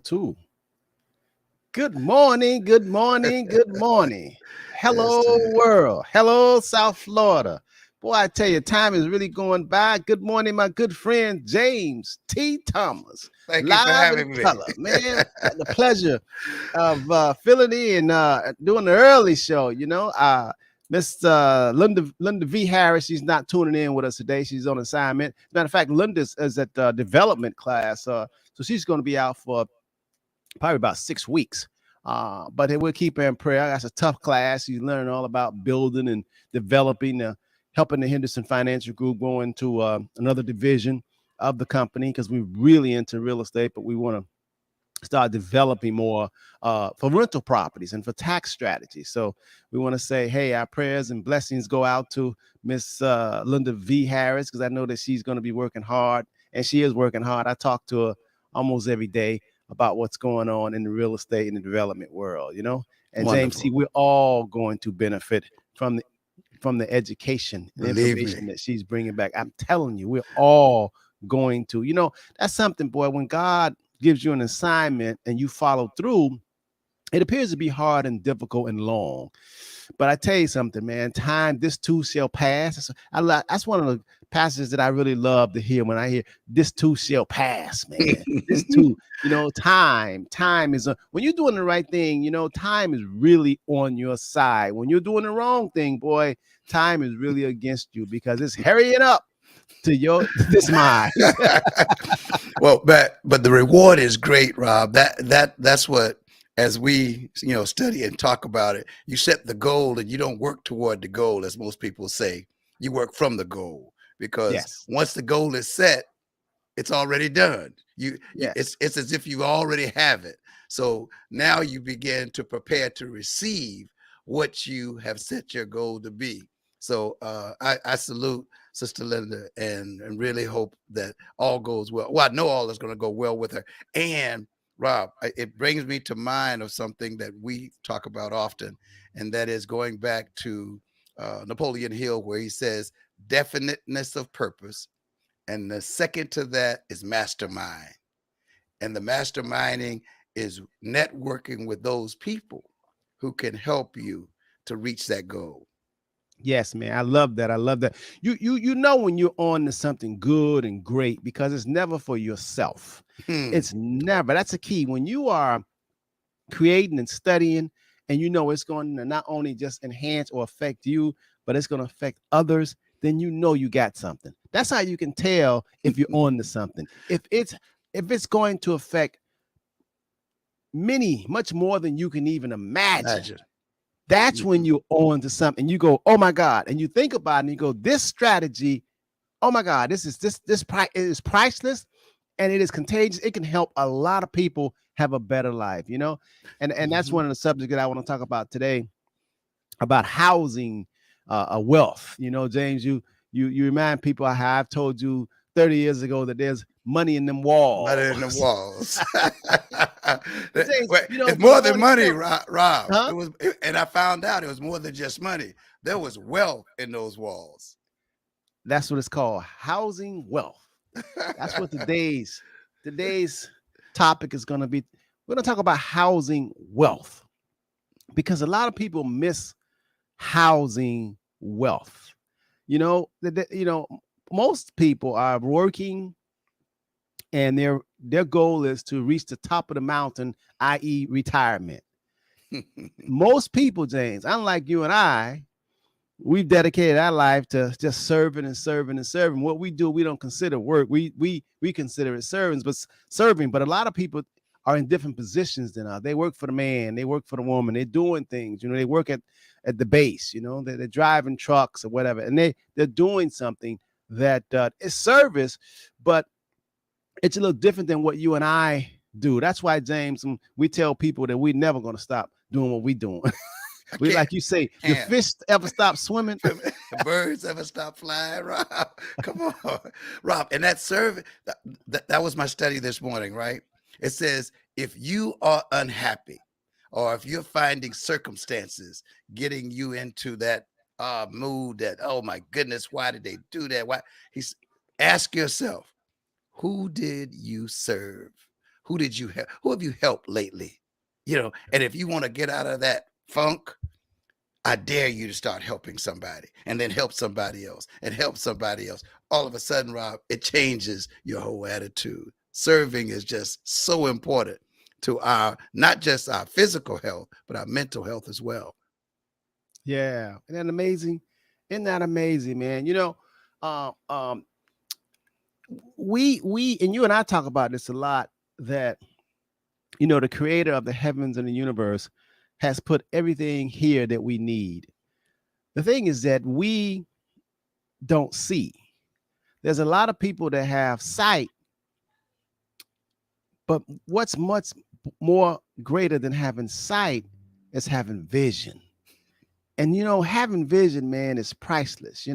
Two. Good morning, good morning, good morning. Yes, Hello, sir. world. Hello, South Florida. Boy, I tell you, time is really going by. Good morning, my good friend James T. Thomas, Thank you for live in having me. color. Man, got the pleasure of filling in, doing the early show. Miss Linda V. Harris, she's not tuning in with us today. She's on assignment. As a matter of fact, Linda is at development class, so she's going to be out for probably about 6 weeks. But we'll keep her in prayer. That's a tough class. You learn all about building and developing, helping the Henderson Financial Group go into another division of the company because we're really into real estate, but we want to start developing more for rental properties and for tax strategies. So we want to say, hey, our prayers and blessings go out to Miss Linda V. Harris because I know that she's going to be working hard, and she is working hard. I talk to her almost every day about what's going on in the real estate and the development world. And James, see, Wonderful. we're all going to benefit from the education and Believe information me. that she's bringing back. I'm telling you, we're all going to. That's something, boy. When God gives you an assignment and you follow through, it appears to be hard and difficult and long. But I tell you something, man. Time, this too shall pass. That's one of the passages that I really love to hear when I hear this too shall pass, man. This too, time is when you're doing the right thing. Time is really on your side. When you're doing the wrong thing, boy, time is really against you because it's hurrying up to your this mind. Well, but the reward is great, Rob. That's what, as we study and talk about it, you set the goal and you don't work toward the goal, as most people say. You work from the goal because Yes, once the goal is set, it's already done. yes. It's as if you already have it. So now you begin to prepare to receive what you have set your goal to be. So I salute Sister Linda and really hope that all goes well. Well, I know all is going to go well with her. And Rob, it brings me to mind of something that we talk about often, and that is going back to Napoleon Hill, where he says, definiteness of purpose, and the second to that is mastermind. And the masterminding is networking with those people who can help you to reach that goal. Yes, man. I love that. I love that. You know when you're on to something good and great because it's never for yourself. Hmm. It's never. That's a key. When you are creating and studying and it's going to not only just enhance or affect you, but it's going to affect others, then you got something. That's how you can tell if you're on to something. If it's going to affect many, much more than you can even imagine, Imagine. that's when Mhm. you're on to something. You go, oh my God. And you think about it and you go, this strategy, oh my God, this price is priceless and it is contagious. It can help a lot of people have a better life. And that's Mhm. one of the subjects that I want to talk about today about housing a wealth. James, you remind people how I've told you 30 years ago that there's money in them Better in the walls. walls. James, Wait, it's for more the than ones that money, don't, Rob. huh? And I found out it was more than just money. There was wealth in those walls. That's what it's called, housing wealth. That's what today's topic is going to be. We're going to talk about housing wealth because a lot of people miss housing wealth. Most people are working and their goal is to reach the top of the mountain, i.e., retirement. Most people, James, unlike you and I, we've dedicated our life to just serving and serving and serving. What we do, we don't consider work. We consider it serving. But a lot of people are in different positions than us. They work for the man, they work for the woman. They're doing things. They work at the base. They're driving trucks or whatever, and they're doing something that is service, but it's a little different than what you and I do. That's why, James, we tell people that we're never going to stop doing what we're doing. I We can't. like you say, the Can't. fish ever stop swimming? The birds ever stop flying, Rob? Come on, Rob. And that survey, that was my study this morning, right? It says if you are unhappy, or if you're finding circumstances getting you into that mood that, oh my goodness, why did they do that? Why? He's Ask yourself, who did you serve? Who did you help? Who have you helped lately? You know, and if you want to get out of that funk, I dare you to start helping somebody, and then help somebody else and help somebody else. All of a sudden, Rob, it changes your whole attitude. Serving is just so important to our, not just our physical health, but our mental health as well. Yeah, isn't that amazing? Isn't that amazing, man? You know, uh, um, we and you and I talk about this a lot. That the creator of the heavens and the universe has put everything here that we need. The thing is that we don't see. There's a lot of people that have sight, but what's much more greater than having sight is having vision. And having vision, man, is priceless.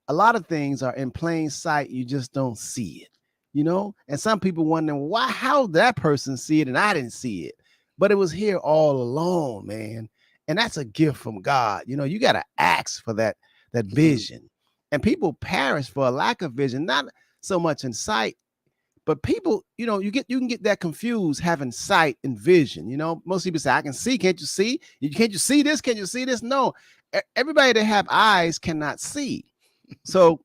A lot of things are in plain sight, you just don't see it. And some people wondering why, how that person see it and I didn't see it, but it was here all along, man. And that's a gift from God. You got to ask for that vision. And people perish for a lack of vision, not so much in sight, but people, you can get that confused having sight and vision. Most people say, I can see, can't you see? Can't you see this? Can you see this? No, everybody that have eyes cannot see. So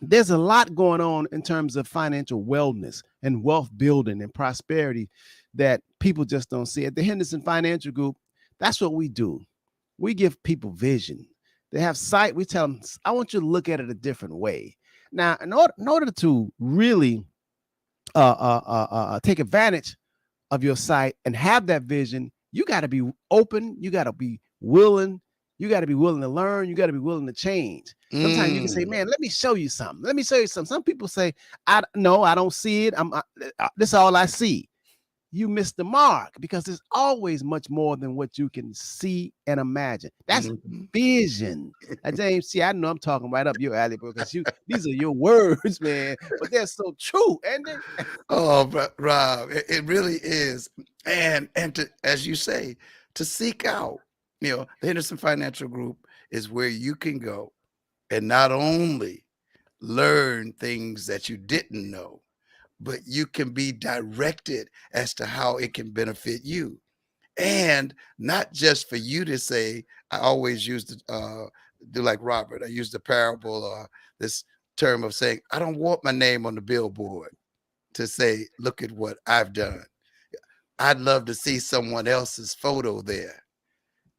there's a lot going on in terms of financial wellness and wealth building and prosperity that people just don't see. At the Henderson Financial Group, that's what we do. We give people vision. They have sight. We tell them, I want you to look at it a different way. Now, in order to really take advantage of your sight and have that vision, you got to be open. You got to be willing. You got to be willing to learn. You got to be willing to change. Sometimes you can say, man, let me show you something. Let me show you something. Some people say, I don't see it. This is all I see. You miss the mark, because there's always much more than what you can see and imagine. That's vision. James, see, I know I'm talking right up your alley, bro, because these are your words, man, but they're so true, ain't they? Oh, Rob, it really is. And to, as you say, to seek out, the Henderson Financial Group is where you can go and not only learn things that you didn't know, but you can be directed as to how it can benefit you. And not just for you to say, I always use do like Robert, I use the parable or this term of saying, I don't want my name on the billboard to say, look at what I've done. I'd love to see someone else's photo there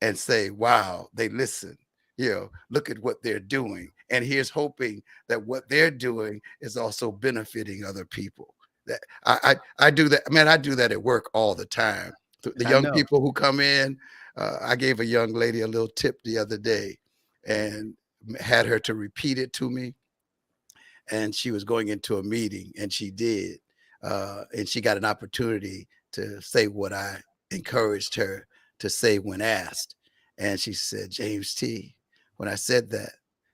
and say, wow, they listen, look at what they're doing. And here's hoping that what they're doing is also benefiting other people. That I do that. Man, I do that at work all the time. The young people who come in, I gave a young lady a little tip the other day and had her to repeat it to me. And she was going into a meeting, and she did. And she got an opportunity to say what I encouraged her to say when asked. And she said, James T., when I said that,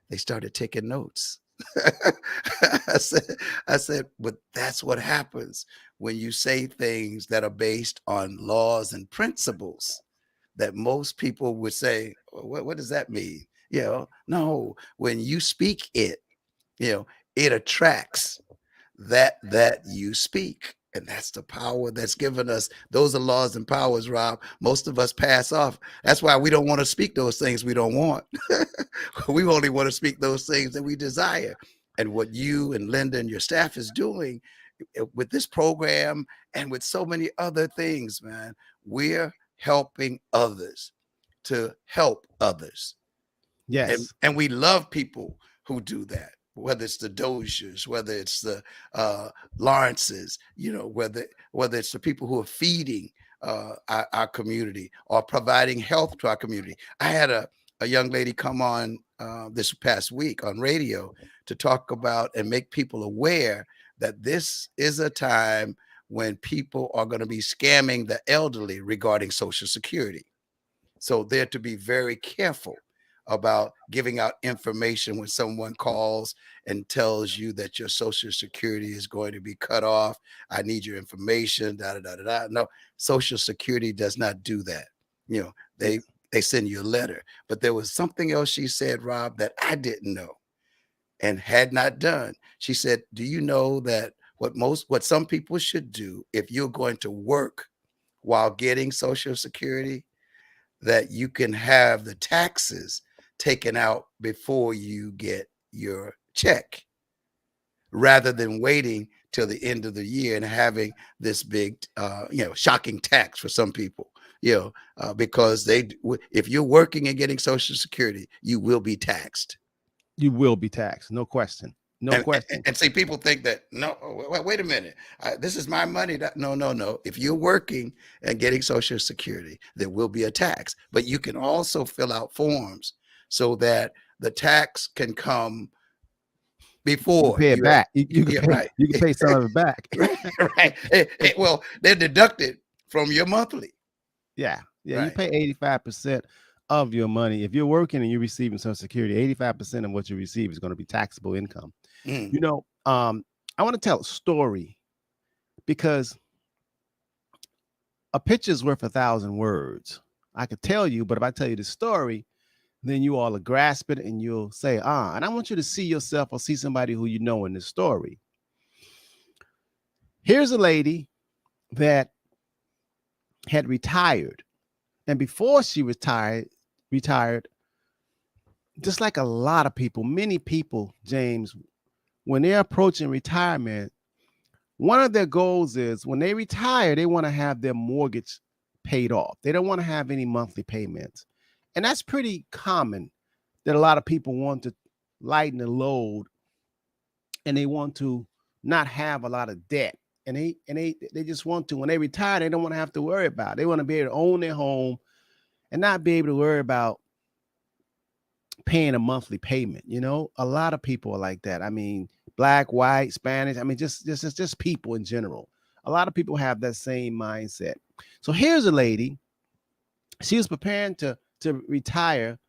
they started taking notes. I said, but that's what happens when you say things that are based on laws and principles that most people would say, what does that mean? No, when you speak it, it attracts that you speak. And that's the power that's given us. Those are laws and powers, Rob. Most of us pass off. That's why we don't want to speak those things we don't want. We only want to speak those things that we desire. And what you and Linda and your staff is doing with this program and with so many other things, man, we're helping others to help others. Yes. And we love people who do that, whether it's the Doziers, whether it's the Lawrences, whether it's the people who are feeding our community or providing health to our community. I had a young lady come on this past week on radio to talk about and make people aware that this is a time when people are going to be scamming the elderly regarding Social Security. So they're to be very careful about giving out information when someone calls and tells you that your Social Security is going to be cut off. I need your information. No, Social Security does not do that. They send you a letter. But there was something else she said, Rob, that I didn't know and had not done. She said, do you know that what some people should do, if you're going to work while getting Social Security, that you can have the taxes taken out before you get your check, rather than waiting till the end of the year and having this big, shocking tax for some people, because if you're working and getting Social Security, you will be taxed. You will be taxed, no question. No question. And see, people think that, no, wait a minute, this is my money. No. If you're working and getting Social Security, there will be a tax, but you can also fill out forms so that the tax can come before you pay it back. You can pay some of it back. Right. Well, they're deducted from your monthly. Yeah. Right. You pay 85% of your money. If you're working and you're receiving Social Security, 85% of what you receive is going to be taxable income. I want to tell a story, because a picture's worth 1,000 words. I could tell you, but if I tell you the story, then you all will grasp it and you'll say, and I want you to see yourself or see somebody who you know in this story. Here's a lady that had retired. And before she retired, just like a lot of people, many people, James, when they're approaching retirement, one of their goals is when they retire, they want to have their mortgage paid off. They don't want to have any monthly payments. And that's pretty common, that a lot of people want to lighten the load and they want to not have a lot of debt. And they just want to, when they retire, they don't want to have to worry about it. They want to be able to own their home and not be able to worry about paying a monthly payment. A lot of people are like that. I mean, Black, white, Spanish. I mean, just people in general. A lot of people have that same mindset. So here's a lady. She was preparing to retire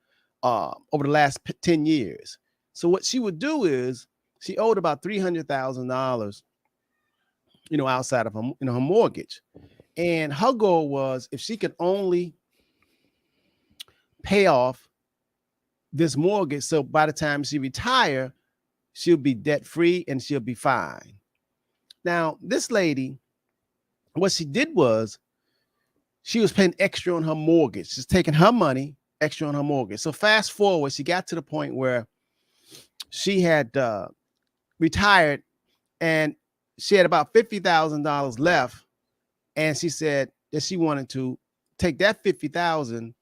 over the last 10 years. So what she would do is she owed about $300,000, outside of her, her mortgage. And her goal was, if she could only pay off this mortgage, so by the time she retire, she'll be debt free and she'll be fine. Now, this lady, what she did was she was paying extra on her mortgage. She's taking her money extra on her mortgage. So fast forward, she got to the point where she had retired and she had about $50,000 left. And she said that she wanted to take that $50,000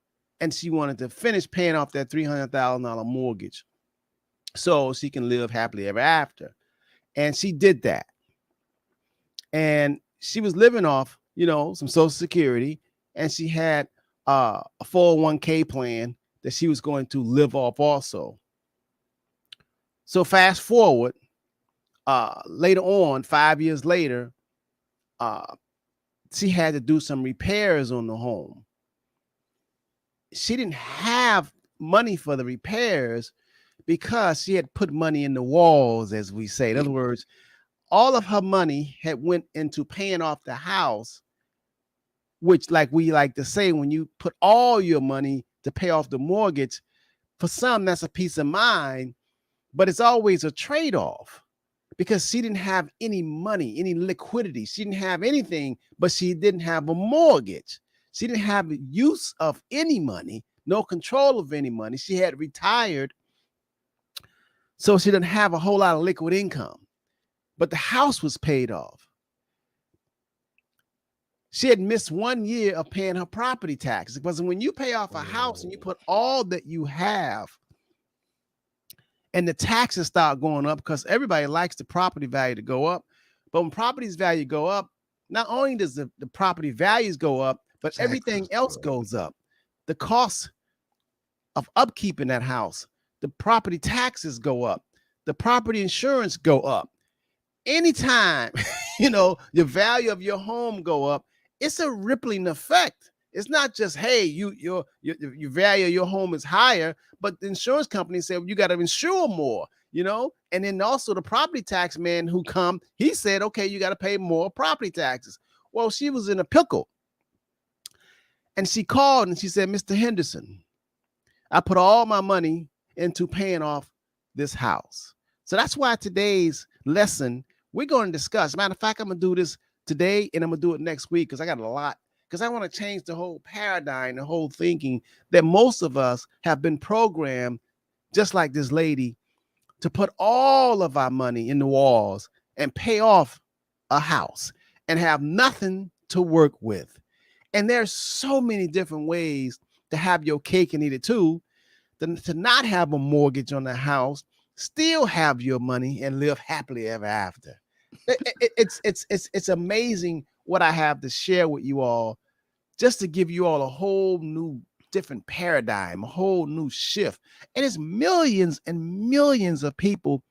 and she wanted to finish paying off that $300,000 mortgage so she can live happily ever after. And she did that. And she was living off, some Social Security, and she had a 401k plan that she was going to live off also. So fast forward, later on, 5 years later, she had to do some repairs on the home. She didn't have money for the repairs because she had put money in the walls, as we say. In other words, all of her money had went into paying off the house, which, like we like to say, when you put all your money to pay off the mortgage, for some, that's a peace of mind, but it's always a trade-off, because she didn't have any money, any liquidity. She didn't have anything, but she didn't have a mortgage. She didn't have use of any money, no control of any money. She had retired, so she didn't have a whole lot of liquid income, but the house was paid off. She had missed 1 year of paying her property taxes, because when you pay off a house and you put all that you have, and the taxes start going up, because everybody likes the property value to go up. But when property's value go up, not only does the property values go up, but everything else goes up. The cost of upkeep in that house, the property taxes go up, the property insurance go up. Anytime, your value of your home go up, it's a rippling effect. It's not just, hey, your value of your home is higher, but the insurance company said, well, you got to insure more, and then also the property tax man who he said, okay, you got to pay more property taxes. Well, she was in a pickle. And she called and she said, Mr. Henderson, I put all my money into paying off this house. So that's why today's lesson, we're going to discuss. Matter of fact, I'm going to do this today and I'm going to do it next week because I got a lot. Because I want to change the whole paradigm, the whole thinking that most of us have been programmed, just like this lady, to put all of our money in the walls and pay off a house and have nothing to work with. And there's so many different ways to have your cake and eat it too, to not have a mortgage on the house, still have your money and live happily ever after. It's amazing what I have to share with you all, just to give you all a whole new different paradigm, a whole new shift. And it's millions and millions of people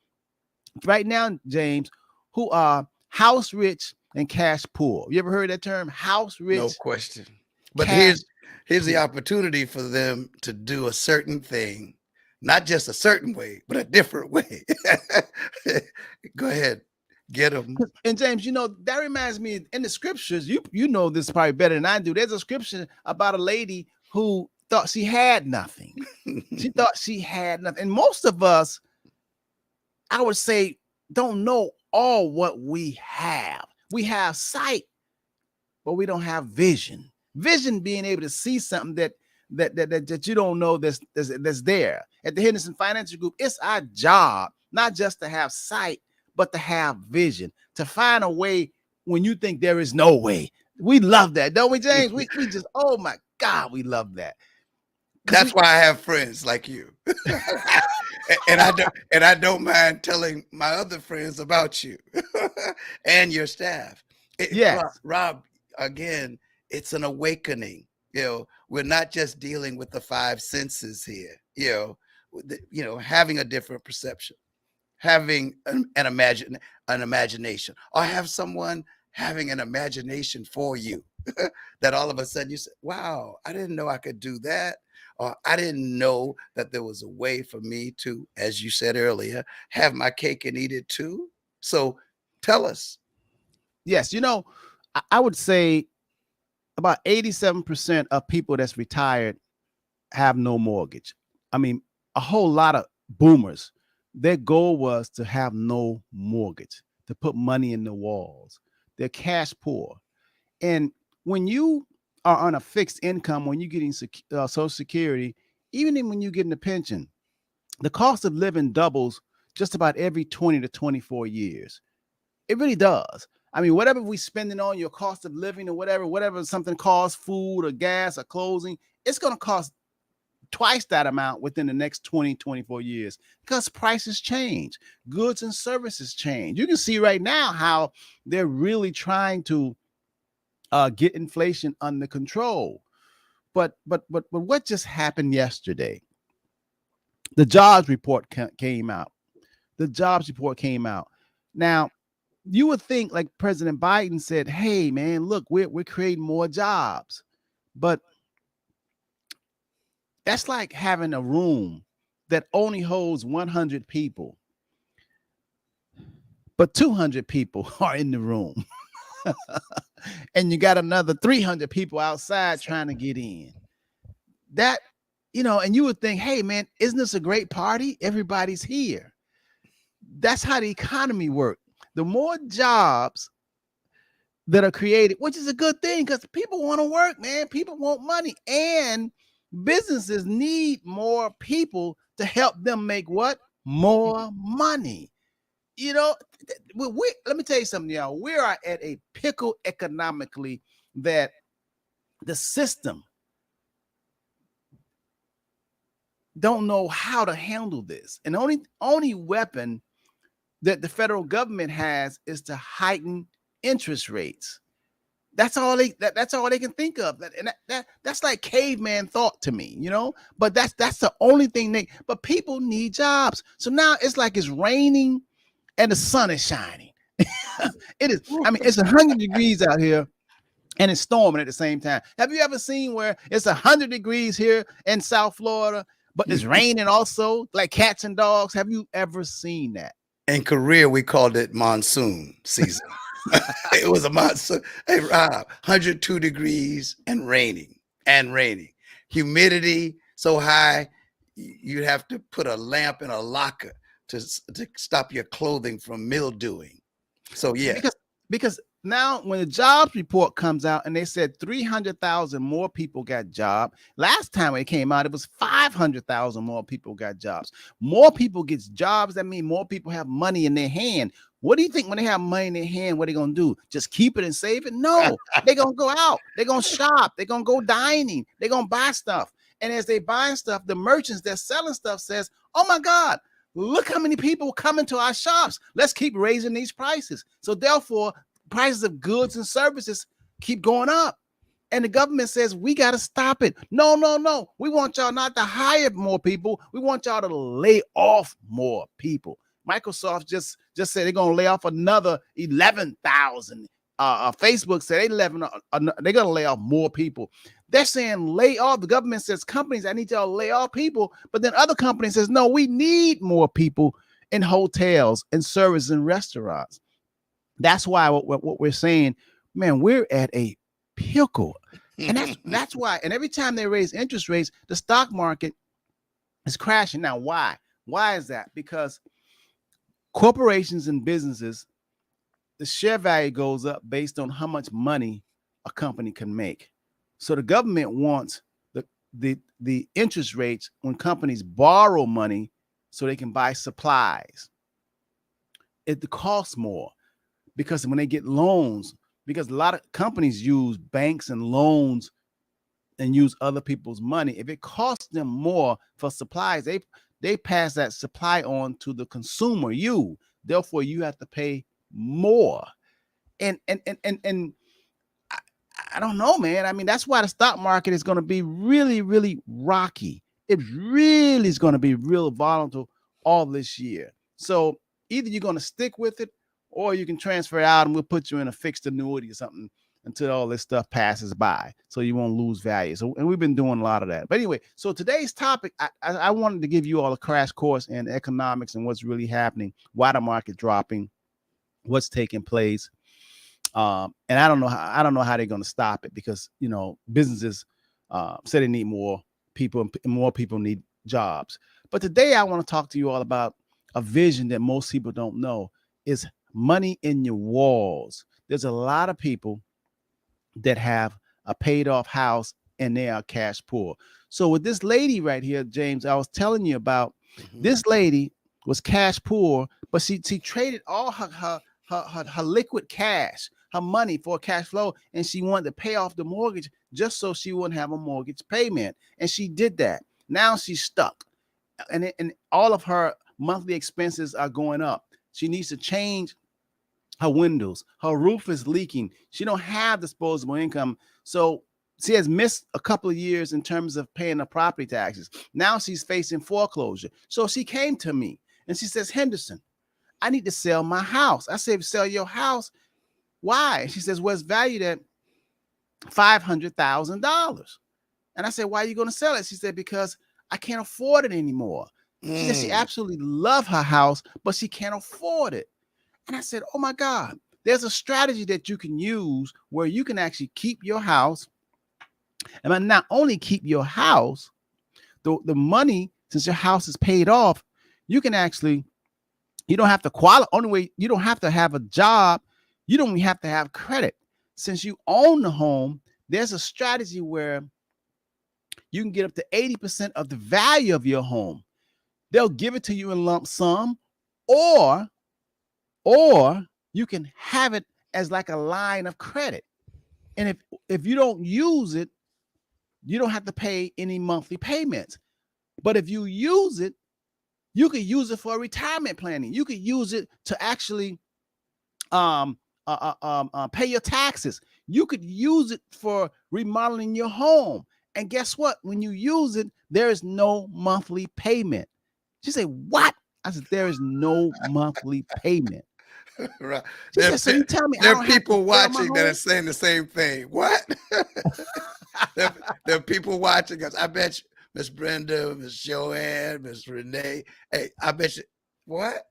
right now, James, who are house rich and cash poor. You ever heard that term? House rich? No question. But cash here's the opportunity for them to do a certain thing, not just a certain way, but a different way. Go ahead. Get them. And James, you know, that reminds me, in the scriptures, you know this probably better than I do. There's a scripture about a lady who thought she had nothing. She thought she had nothing. And most of us, I would say, don't know all what we have. We have sight, but we don't have vision. Vision being able to see something that you don't know that's there. At the Henderson Financial Group, it's our job not just to have sight, but to have vision, to find a way when you think there is no way. We love that, don't we, James? We just, oh my God, we love that. That's why I have friends like you. and I don't mind telling my other friends about you and your staff. Yes. Rob, again, it's an awakening. You know, we're not just dealing with the five senses here, you know, having a different perception, having an imagination, or have someone having an imagination for you that all of a sudden you say, wow, I didn't know I could do that. Or I didn't know that there was a way for me to, as you said earlier, have my cake and eat it too. So tell us. Yes, you know, I would say about 87% of people that's retired have no mortgage. I mean, a whole lot of boomers, their goal was to have no mortgage, to put money in the walls. They're cash poor. And when you are on a fixed income, when you're getting Social Security, even when you're getting a pension, the cost of living doubles just about every 20 to 24 years. It really does. I mean, whatever we spending on your cost of living or whatever something costs, food or gas or clothing, it's going to cost twice that amount within the next 20, 24 years because prices change, goods and services change. You can see right now how they're really trying to get inflation under control. But what just happened yesterday? The jobs report came out. The jobs report came out. Now, you would think, like President Biden said, hey, man, look, we're creating more jobs. But that's like having a room that only holds 100 people, but 200 people are in the room. And you got another 300 people outside trying to get in. That, you know, and you would think, hey, man, isn't this a great party? Everybody's here. That's how the economy works. The more jobs that are created, which is a good thing because people want to work, man. People want money, and businesses need more people to help them make what? More money. You know, let me tell you something, y'all. We are at a pickle economically that the system don't know how to handle this. And the only weapon that the federal government has is to heighten interest rates. That's all they can think of. That's like caveman thought to me, you know. But that's the only thing but people need jobs. So now it's like it's raining and the sun is shining. It is. I mean, it's 100 degrees out here and it's storming at the same time. Have you ever seen where it's 100 degrees here in South Florida, but it's raining also, like cats and dogs? Have you ever seen that? In Korea, we called it monsoon season. It was a monsoon. Hey, Rob, 102 degrees and raining. Humidity so high, you'd have to put a lamp in a locker to stop your clothing from mildewing. So yeah, because now when the jobs report comes out and they said 300,000 more people got job. Last time it came out, it was 500,000 more people got jobs. More people gets jobs. That means more people have money in their hand. What do you think when they have money in their hand, what are they going to do? Just keep it and save it? No, they're going to go out. They're going to shop. They're going to go dining. They're going to buy stuff. And as they buying stuff, the merchants that selling stuff says, oh my God, look how many people come into our shops. Let's keep raising these prices. So therefore, prices of goods and services keep going up. And the government says, we got to stop it. No, no, no. We want y'all not to hire more people. We want y'all to lay off more people. Microsoft just said they're going to lay off another 11,000. Facebook said they're going to lay off more people. They're saying lay off. The government says companies, I need y'all to lay off people. But then other companies says, no, we need more people in hotels and service and restaurants. That's why what we're saying, man, we're at a pickle. And that's why. And every time they raise interest rates, the stock market is crashing. Now, why? Why is that? Because corporations and businesses, the share value goes up based on how much money a company can make. So the government wants the interest rates when companies borrow money so they can buy supplies. It costs more because when they get loans, because a lot of companies use banks and loans and use other people's money. If it costs them more for supplies, they pass that supply on to the consumer, you. Therefore, you have to pay more. And I don't know, man. I mean, that's why the stock market is going to be really, really rocky. It really is going to be real volatile all this year. So either you're going to stick with it or you can transfer out and we'll put you in a fixed annuity or something until all this stuff passes by so you won't lose value. So, and we've been doing a lot of that. But anyway, so today's topic, I wanted to give you all a crash course in economics and what's really happening, why the market dropping, what's taking place. And I don't know how they're going to stop it because, you know, businesses say they need more people and more people need jobs. But today I want to talk to you all about a vision that most people don't know is money in your walls. There's a lot of people that have a paid off house and they are cash poor. So with this lady right here, James, I was telling you about, this lady was cash poor, but she traded all her liquid cash, her money for cash flow, and she wanted to pay off the mortgage just so she wouldn't have a mortgage payment. And she did that. Now she's stuck. And all of her monthly expenses are going up. She needs to change her windows. Her roof is leaking. She don't have disposable income. So she has missed a couple of years in terms of paying the property taxes. Now she's facing foreclosure. So she came to me and she says, Henderson, I need to sell my house. I said, sell your house. Why? She says, well, it's valued at $500,000. And I said, why are you going to sell it? She said, because I can't afford it anymore. She said she absolutely loves her house, but she can't afford it. And I said, oh my God, there's a strategy that you can use where you can actually keep your house. And not only keep your house, the money, since your house is paid off, you can actually, you don't have to qualify. Only way, you don't have to have a job. You don't even have to have credit. Since you own the home, there's a strategy where you can get up to 80% of the value of your home. They'll give it to you in lump sum, or you can have it as like a line of credit. And if you don't use it, you don't have to pay any monthly payments. But if you use it, you could use it for retirement planning. You could use it to actually pay your taxes. You could use it for remodeling your home. And guess what? When you use it, there is no monthly payment. She said, what? I said, there is no monthly payment. Right. She said, so you tell me there are people watching that are saying the same thing. What? there are people watching us. I bet you, Miss Brenda, Miss Joanne, Miss Renee. Hey, I bet you. What?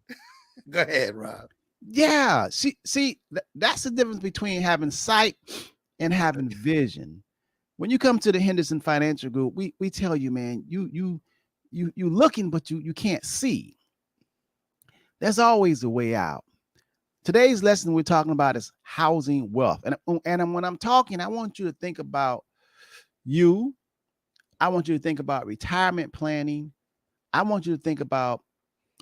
Go ahead, Rob. Yeah. See, that's the difference between having sight and having vision. When you come to the Henderson Financial Group, we tell you, man, you looking, but you can't see. There's always a way out. Today's lesson we're talking about is housing wealth. And when I'm talking, I want you to think about you. I want you to think about retirement planning. I want you to think about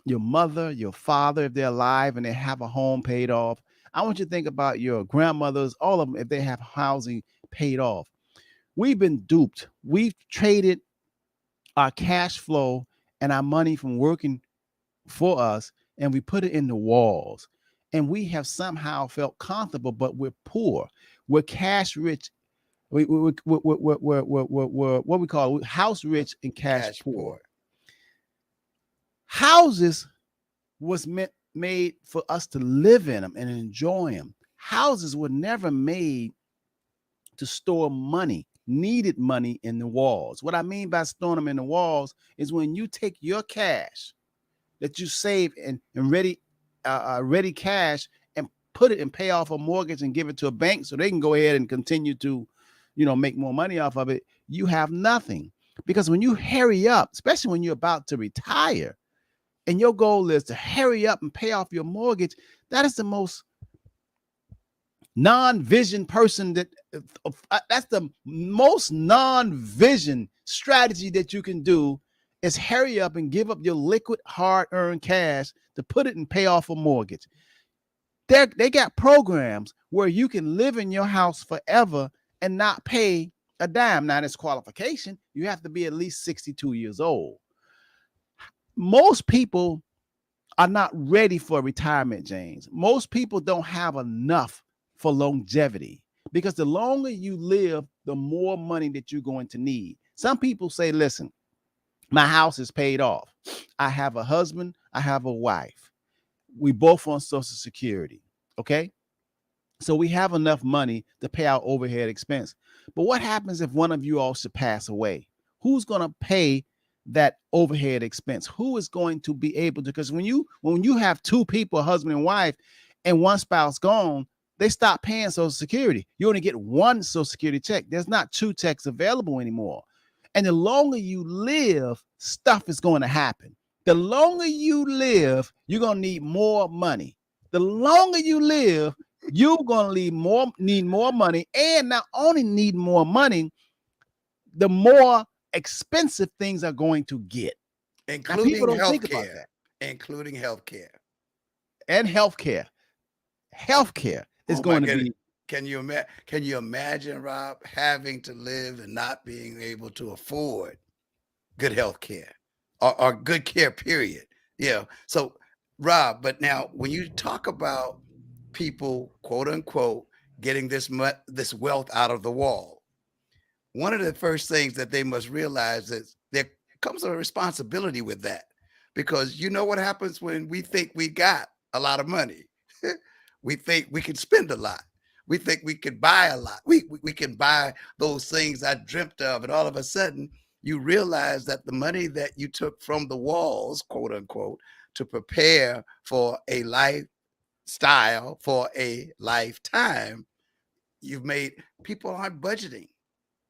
your mother, your father, if they're alive and they have a home paid off. I want you to think about your grandmothers, all of them, if they have housing paid off. We've been duped. We've traded our cash flow and our money from working for us, and we put it in the walls. And we have somehow felt comfortable, but we're poor. We're cash rich. We're what we call house rich and cash poor. Houses was made for us to live in them and enjoy them. Houses were never made to store money, needed money in the walls. What I mean by storing them in the walls is when you take your cash that you save and ready cash and put it and pay off a mortgage and give it to a bank so they can go ahead and continue to, make more money off of it. You have nothing, because when you hurry up, especially when you're about to retire, and your goal is to hurry up and pay off your mortgage, that is the most non-vision person that's the most non-vision strategy that you can do, is hurry up and give up your liquid hard-earned cash to put it and pay off a mortgage. They got programs where you can live in your house forever and not pay a dime. Now, this qualification, you have to be at least 62 years old. Most people are not ready for retirement, James. Most people don't have enough for longevity, because the longer you live, the more money that you're going to need. Some people say, listen, my house is paid off. I have a husband. I have a wife. We both on Social Security. Okay. So we have enough money to pay our overhead expense. But what happens if one of you all should pass away? Who's going to pay that overhead expense? Who is going to be able to? Because when you have two people, husband and wife, and one spouse gone, they stop paying Social Security. You only get one Social Security check. There's not two checks available anymore. And the longer you live, stuff is going to happen. The longer you live, you're going to need more money. The longer you live, you're going to need more money. And not only need more money, the more expensive things are going to get. Including healthcare. Including healthcare. And healthcare. Healthcare is going to be. Can you imagine, Rob, having to live and not being able to afford good health care or good care, period? Yeah. So, Rob, but now when you talk about people, quote unquote, getting this wealth out of the wall, one of the first things that they must realize is there comes a responsibility with that, because you know what happens when we think we got a lot of money. We think we can spend a lot. We think we can buy a lot. We can buy those things I dreamt of. And all of a sudden, you realize that the money that you took from the walls, quote unquote, to prepare for a lifestyle, for a lifetime, you've made, people aren't budgeting.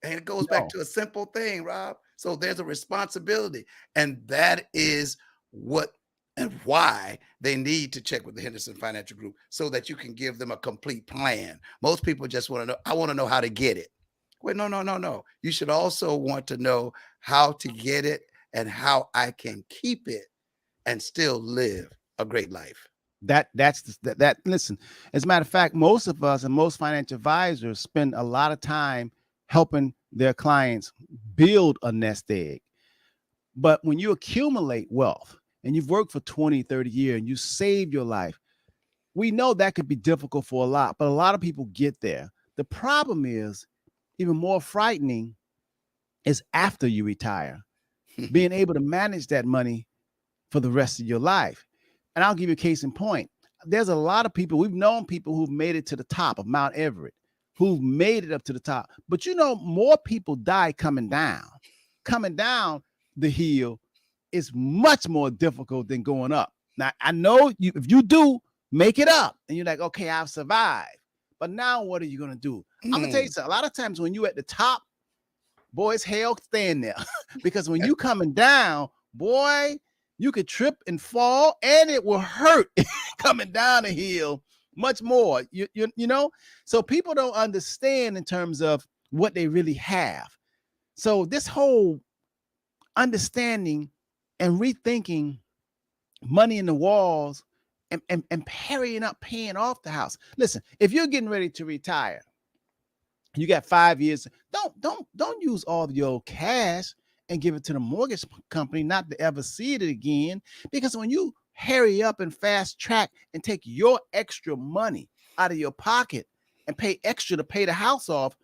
And it goes back to a simple thing, Rob. So there's a responsibility. And that is what and why they need to check with the Henderson Financial Group, so that you can give them a complete plan. Most people just want to know, I want to know how to get it. Well, no. You should also want to know how to get it and how I can keep it and still live a great life. Listen, as a matter of fact, most of us and most financial advisors spend a lot of time helping their clients build a nest egg. But when you accumulate wealth, and you've worked for 20, 30 years, and you saved your life, we know that could be difficult for a lot, but a lot of people get there. The problem is, even more frightening, is after you retire, being able to manage that money for the rest of your life. And I'll give you a case in point. There's a lot of people, we've known people who've made it to the top of Mount Everest, who've made it up to the top. But more people die coming down. Coming down the hill is much more difficult than going up. Now, I know if you do make it up and you're like, okay, I've survived. But now what are you going to do? I'm going to tell you something. A lot of times when you're at the top, boy, it's hell staying there. Because when you coming down, boy, you could trip and fall, and it will hurt coming down the hill. much more. You know, so people don't understand in terms of what they really have. So this whole understanding and rethinking money in the walls and hurrying up paying off the house. Listen, if you're getting ready to retire, you got 5 years. Don't use all of your cash and give it to the mortgage company, not to ever see it again. Because when you hurry up and fast track and take your extra money out of your pocket and pay extra to pay the house off,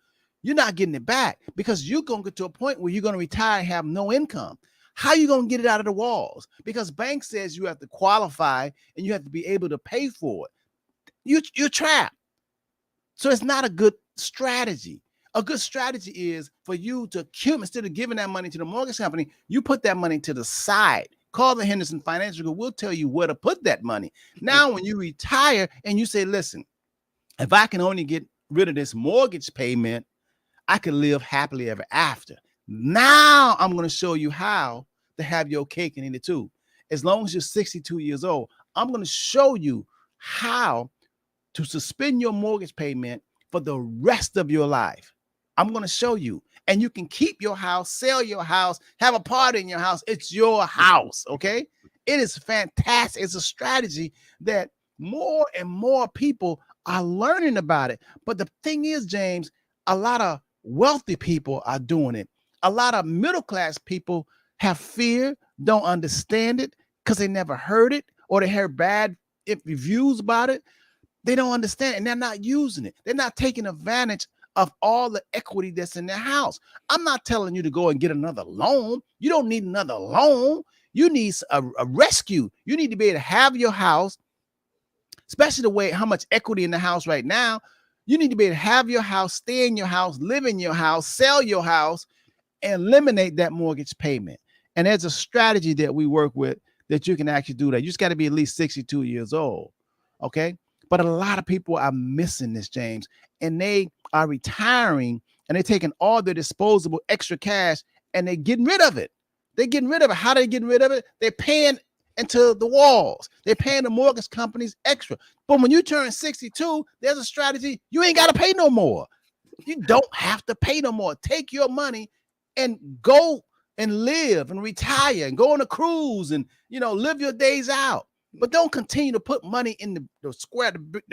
you're not getting it back, because you're gonna get to a point where you're gonna retire and have no income. How you gonna get it out of the walls? Because bank says you have to qualify and you have to be able to pay for it. You're trapped. So it's not a good strategy. A good strategy is for you to accumulate, instead of giving that money to the mortgage company, you put that money to the side. Call the Henderson Financial Group. We'll tell you where to put that money. Now, when you retire and you say, listen, if I can only get rid of this mortgage payment, I can live happily ever after. Now I'm going to show you how to have your cake and eat it too. As long as you're 62 years old, I'm going to show you how to suspend your mortgage payment for the rest of your life. I'm going to show you. And you can keep your house, sell your house, have a party in your house. It's your house, okay? It is fantastic. It's a strategy that more and more people are learning about it. But the thing is, James, a lot of wealthy people are doing it. A lot of middle-class people have fear, don't understand it because they never heard it, or they heard bad reviews about it. They don't understand, and they're not using it. They're not taking advantage of all the equity that's in their house. I'm not telling you to go and get another loan. You don't need another loan. You need a rescue. You need to be able to have your house, especially the way how much equity in the house right now. You need to be able to have your house, stay in your house, live in your house, sell your house, and eliminate that mortgage payment. And there's a strategy that we work with that you can actually do that. You just got to be at least 62 years old. Okay. But a lot of people are missing this, James, and they are retiring and they're taking all their disposable extra cash and they're getting rid of it. They're getting rid of it. How are they getting rid of it? They're paying into the walls. They're paying the mortgage companies extra. But when you turn 62, there's a strategy. You ain't got to pay no more. You don't have to pay no more. Take your money and go and live and retire and go on a cruise and, live your days out. But don't continue to put money in the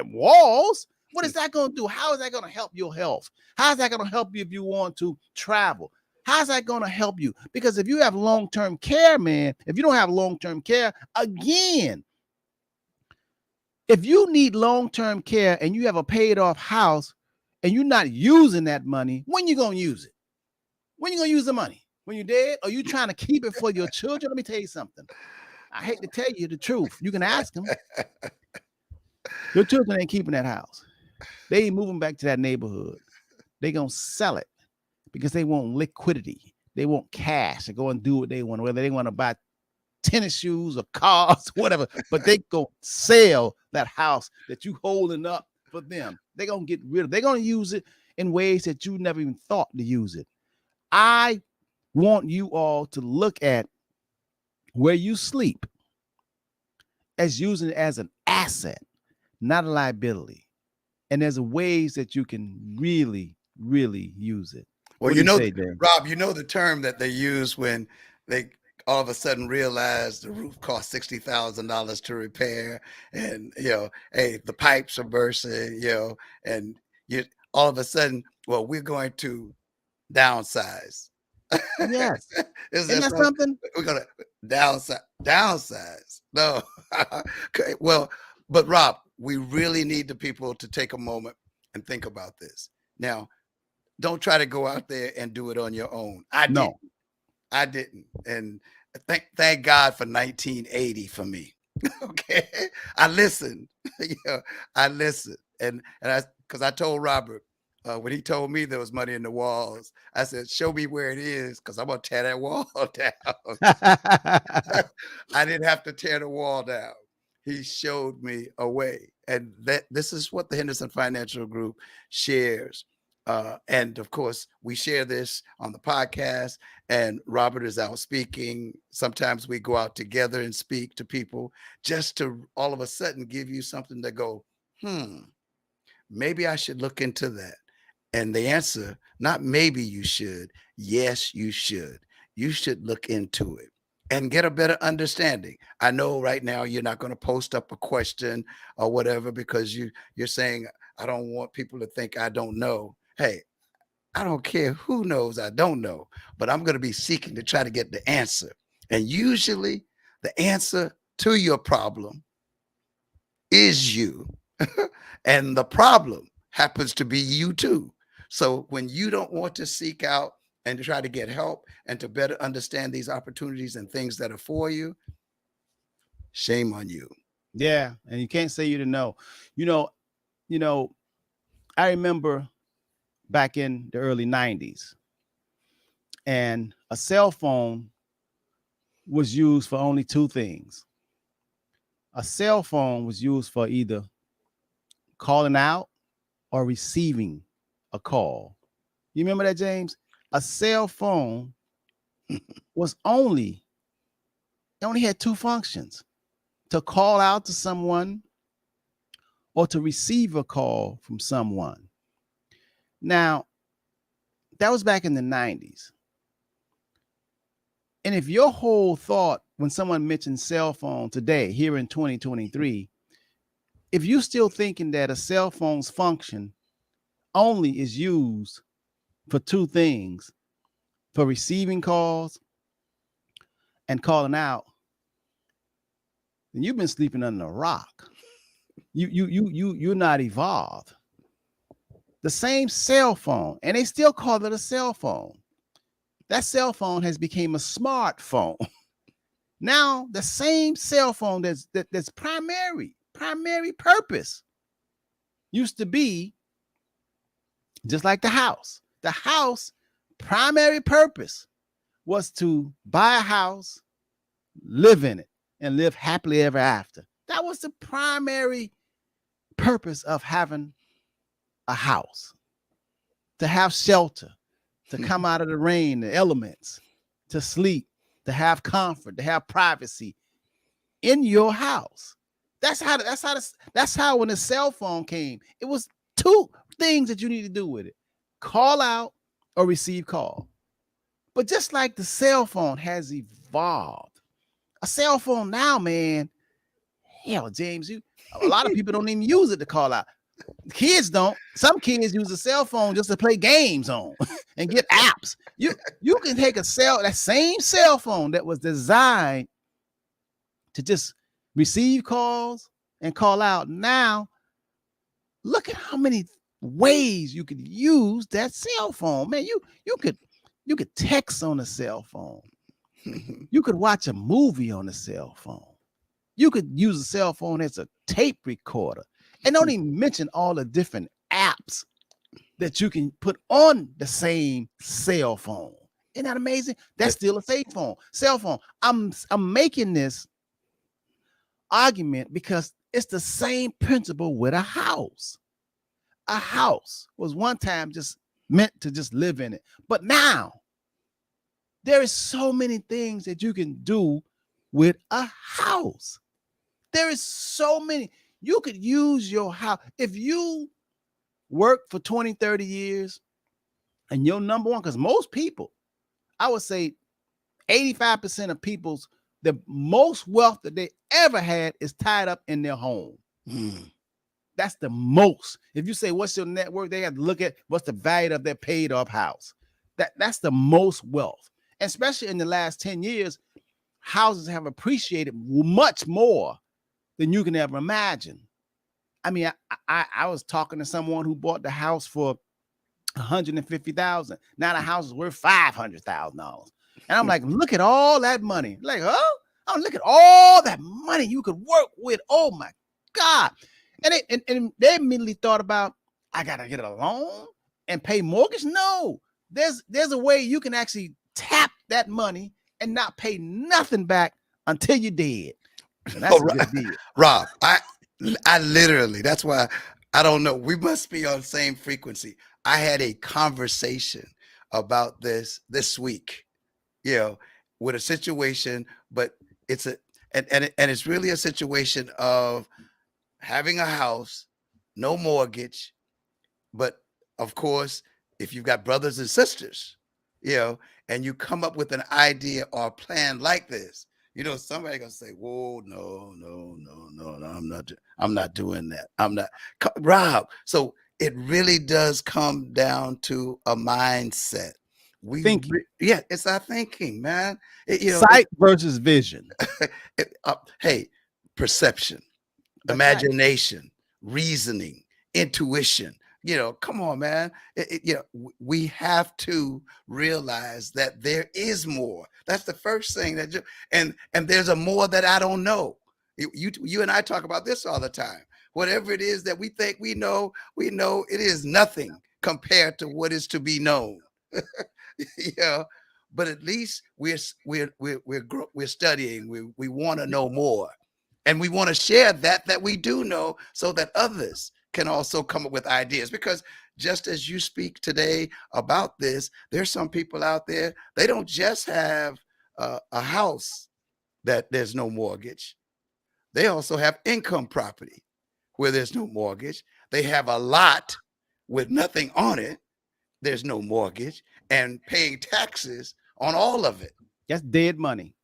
walls. What is that going to do? How is that going to help your health? How is that going to help you if you want to travel? How's that going to help you? Because if you have long-term care, man, if you don't have long-term care, again, if you need long-term care and you have a paid-off house and you're not using that money, when you going to use it? When you going to use the money? When you're dead? Or you trying to keep it for your children? Let me tell you something. I hate to tell you the truth. You can ask them. Your children ain't keeping that house. They ain't moving back to that neighborhood. They going to sell it because they want liquidity. They want cash to go and do what they want, whether they want to buy tennis shoes or cars, whatever. But they go sell that house that you holding up for them. They're going to get rid of it. They're going to use it in ways that you never even thought to use it. I want you all to look at where you sleep as using it as an asset, not a liability. And there's ways that you can really, really use it. Well, Rob, the term that they use when they all of a sudden realize the roof cost $60,000 to repair, and hey, the pipes are bursting, and you all of a sudden, well, we're going to downsize. Yes. Isn't that something? We're gonna downsize. No. Okay. Well, but Rob, we really need the people to take a moment and think about this. Now, don't try to go out there and do it on your own. I didn't. And thank God for 1980 for me. Okay. I listened. I listened. And because I told Robert, when he told me there was money in the walls, I said, show me where it is, because I'm going to tear that wall down. I didn't have to tear the wall down. He showed me a way. And this is what the Henderson Financial Group shares. And of course, we share this on the podcast, and Robert is out speaking. Sometimes we go out together and speak to people just to all of a sudden give you something to go, maybe I should look into that. And the answer, not maybe you should, yes, you should. You should look into it and get a better understanding. I know right now you're not going to post up a question or whatever because you're saying I don't want people to think I don't know. Hey, I don't care who knows I don't know, but I'm going to be seeking to try to get the answer. And usually the answer to your problem is you. And the problem happens to be you too. So when you don't want to seek out and to try to get help and to better understand these opportunities and things that are for you, shame on you. Yeah, and you can't say you didn't know. You know, you know, I remember back in the early 90s, and a cell phone was used for only two things. A cell phone was used for either calling out or receiving a call. You remember that, James? A cell phone was only had two functions: to call out to someone or to receive a call from someone. Now, that was back in the 90s. And if your whole thought when someone mentioned cell phone today, here in 2023, if you're still thinking that a cell phone's function only is used for two things, for receiving calls and calling out, then you've been sleeping under a rock. You're not evolved. The same cell phone, and they still call it a cell phone. That cell phone has become a smartphone. Now the same cell phone that's primary purpose used to be just like the house. The house primary purpose was to buy a house, live in it, and live happily ever after. That was the primary purpose of having a house, to have shelter, to come out of the rain, the elements, to sleep, to have comfort, to have privacy in your house. That's how when the cell phone came, it was two things that you need to do with it: call out or receive call. But just like the cell phone has evolved, a cell phone now, man, hell, James, a lot of people don't even use it to call out. Kids don't. Some kids use a cell phone just to play games on and get apps. You can take that same cell phone that was designed to just receive calls and call out. Now, look at how many ways you could use that cell phone. Man, you could text on a cell phone. You could watch a movie on a cell phone. You could use a cell phone as a tape recorder. And don't even mention all the different apps that you can put on the same cell phone. Isn't that amazing? That's still a cell phone. I'm making this argument because it's the same principle with a house. A house was one time just meant to just live in it. But now there is so many things that you can do with a house. There is so many. You could use your house. If you work for 20, 30 years and your number one, because most people, I would say 85% of people's, the most wealth that they ever had is tied up in their home. That's the most. If you say, what's your net worth? They have to look at what's the value of their paid off house. That's the most wealth. And especially in the last 10 years, houses have appreciated much more than you can ever imagine. I mean, I was talking to someone who bought the house for $150,000. Now the house is worth $500,000. And I'm like, look at all that money. Like, oh, look at all that money you could work with. Oh my God. And they immediately thought about, I gotta get a loan and pay mortgage. No, there's a way you can actually tap that money and not pay nothing back until you're dead. And that's a good deal. Rob, I literally, that's why I don't know. We must be on the same frequency. I had a conversation about this week, with a situation, but it's it's really a situation of having a house no mortgage. But of course, if you've got brothers and sisters, and you come up with an idea or a plan like this, somebody gonna say, "Whoa, no, no, no, no, no, I'm not doing that. I'm not." Rob, so it really does come down to a mindset. Thinking. Yeah, it's our thinking, man. Sight versus vision. Hey, perception, That's right. imagination, reasoning, intuition. Come on, man. We have to realize that there is more. That's the first thing and there's a more that I don't know. You and I talk about this all the time. Whatever it is that we think we know it is nothing compared to what is to be known. But at least we're studying. We want to know more, and we want to share that we do know, so that others can also come up with ideas. Because just as you speak today about this, there's some people out there, they don't just have a house that there's no mortgage. They also have income property where there's no mortgage. They have a lot with nothing on it. There's no mortgage, and paying taxes on all of it. That's dead money.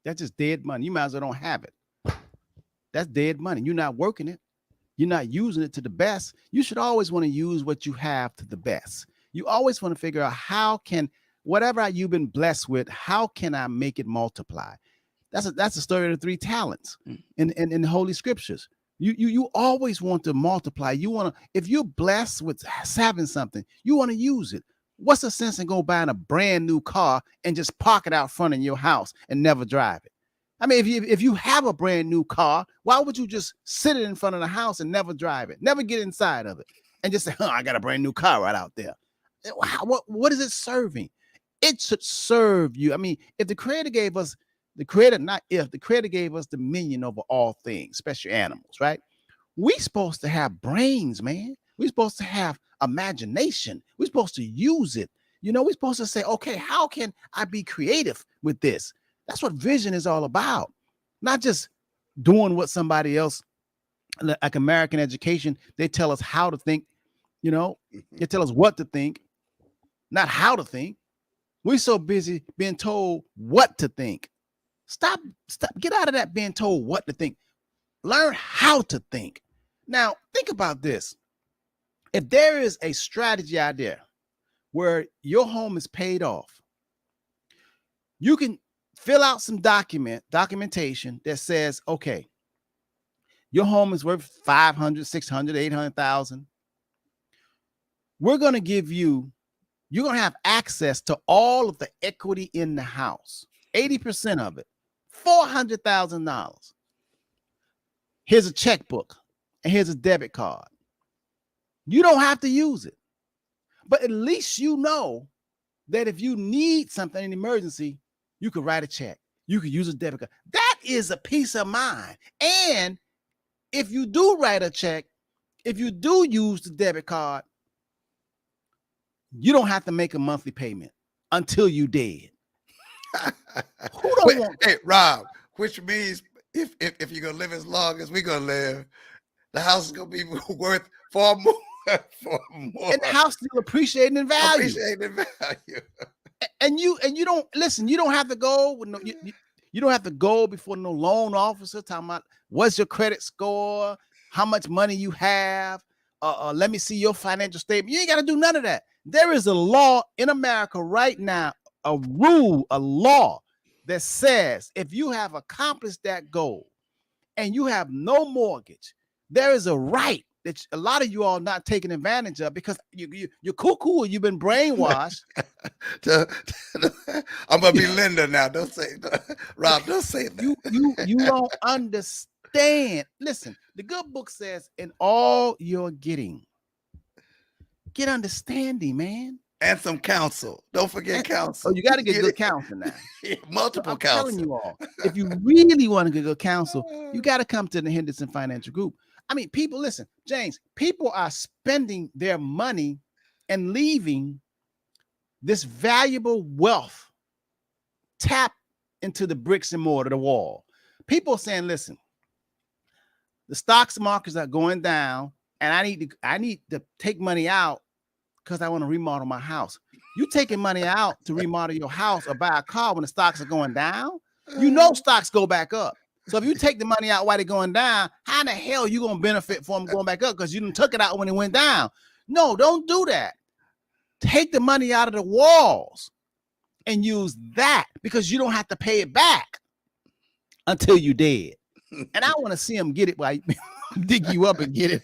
That's just dead money. You might as well don't have it. That's dead money. You're not working it. You're not using it to the best. You should always want to use what you have to the best. You always want to figure out how can whatever you've been blessed with, how can I make it multiply? That's the story of the 3 talents in the Holy Scriptures. You always want to multiply. You want to, if you're blessed with having something, you want to use it. What's the sense in go buying a brand new car and just park it out front of your house and never drive it? I mean, if you have a brand new car, why would you just sit it in front of the house and never drive it, never get inside of it, and just say, I got a brand new car right out there? What is it serving? It should serve you. I mean, if the Creator gave us the Creator gave us dominion over all things, especially animals, right? We're supposed to have brains, man. We're supposed to have imagination. We're supposed to use it. We're supposed to say, okay, how can I be creative with this? That's what vision is all about. Not just doing what somebody else, like American education, they tell us how to think, they tell us what to think, not how to think. We're so busy being told what to think. Stop, get out of that being told what to think. Learn how to think. Now, think about this. If there is a strategy out there where your home is paid off, you can fill out some documentation that says, okay, your home is worth 500, 600, 800,000. We're going to give you're going to have access to all of the equity in the house, 80% of it, $400,000. Here's a checkbook and here's a debit card. You don't have to use it, but at least you know that if you need something in emergency, you could write a check. You could use a debit card. That is a peace of mind. And if you do write a check, if you do use the debit card, you don't have to make a monthly payment until you dead. Who don't want that? Hey, Rob, which means if you're gonna live as long as we're gonna live, the house is gonna be worth far more. And the house still appreciating in value. And you don't listen. You don't have to go with no. You don't have to go before no loan officer talking about what's your credit score, how much money you have. Let me see your financial statement. You ain't got to do none of that. There is a law in America right now, a law that says if you have accomplished that goal and you have no mortgage, there is a right that a lot of you all not taking advantage of because you're cuckoo. You've been brainwashed. I'm gonna be Linda now. Don't say, Rob. Don't say that. You don't understand. Listen, the good book says, "In all you're getting, get understanding, man, and some counsel. Don't forget counsel. Oh, you got to get good counsel now. Multiple counsel. I'm telling you all, if you really want to get good counsel, you got to come to the Henderson Financial Group. I mean, people, listen, James, people are spending their money and leaving this valuable wealth tap into the bricks and mortar, the wall. People saying, listen, the stocks markets are going down, and I need to take money out because I want to remodel my house. You taking money out to remodel your house or buy a car when the stocks are going down? You know stocks go back up. So if you take the money out while they're going down, how in the hell are you going to benefit from going back up? Because you didn't took it out when it went down. No, don't do that. Take the money out of the walls and use that, because you don't have to pay it back until you're dead. And I want to see them get it while dig you up and get it.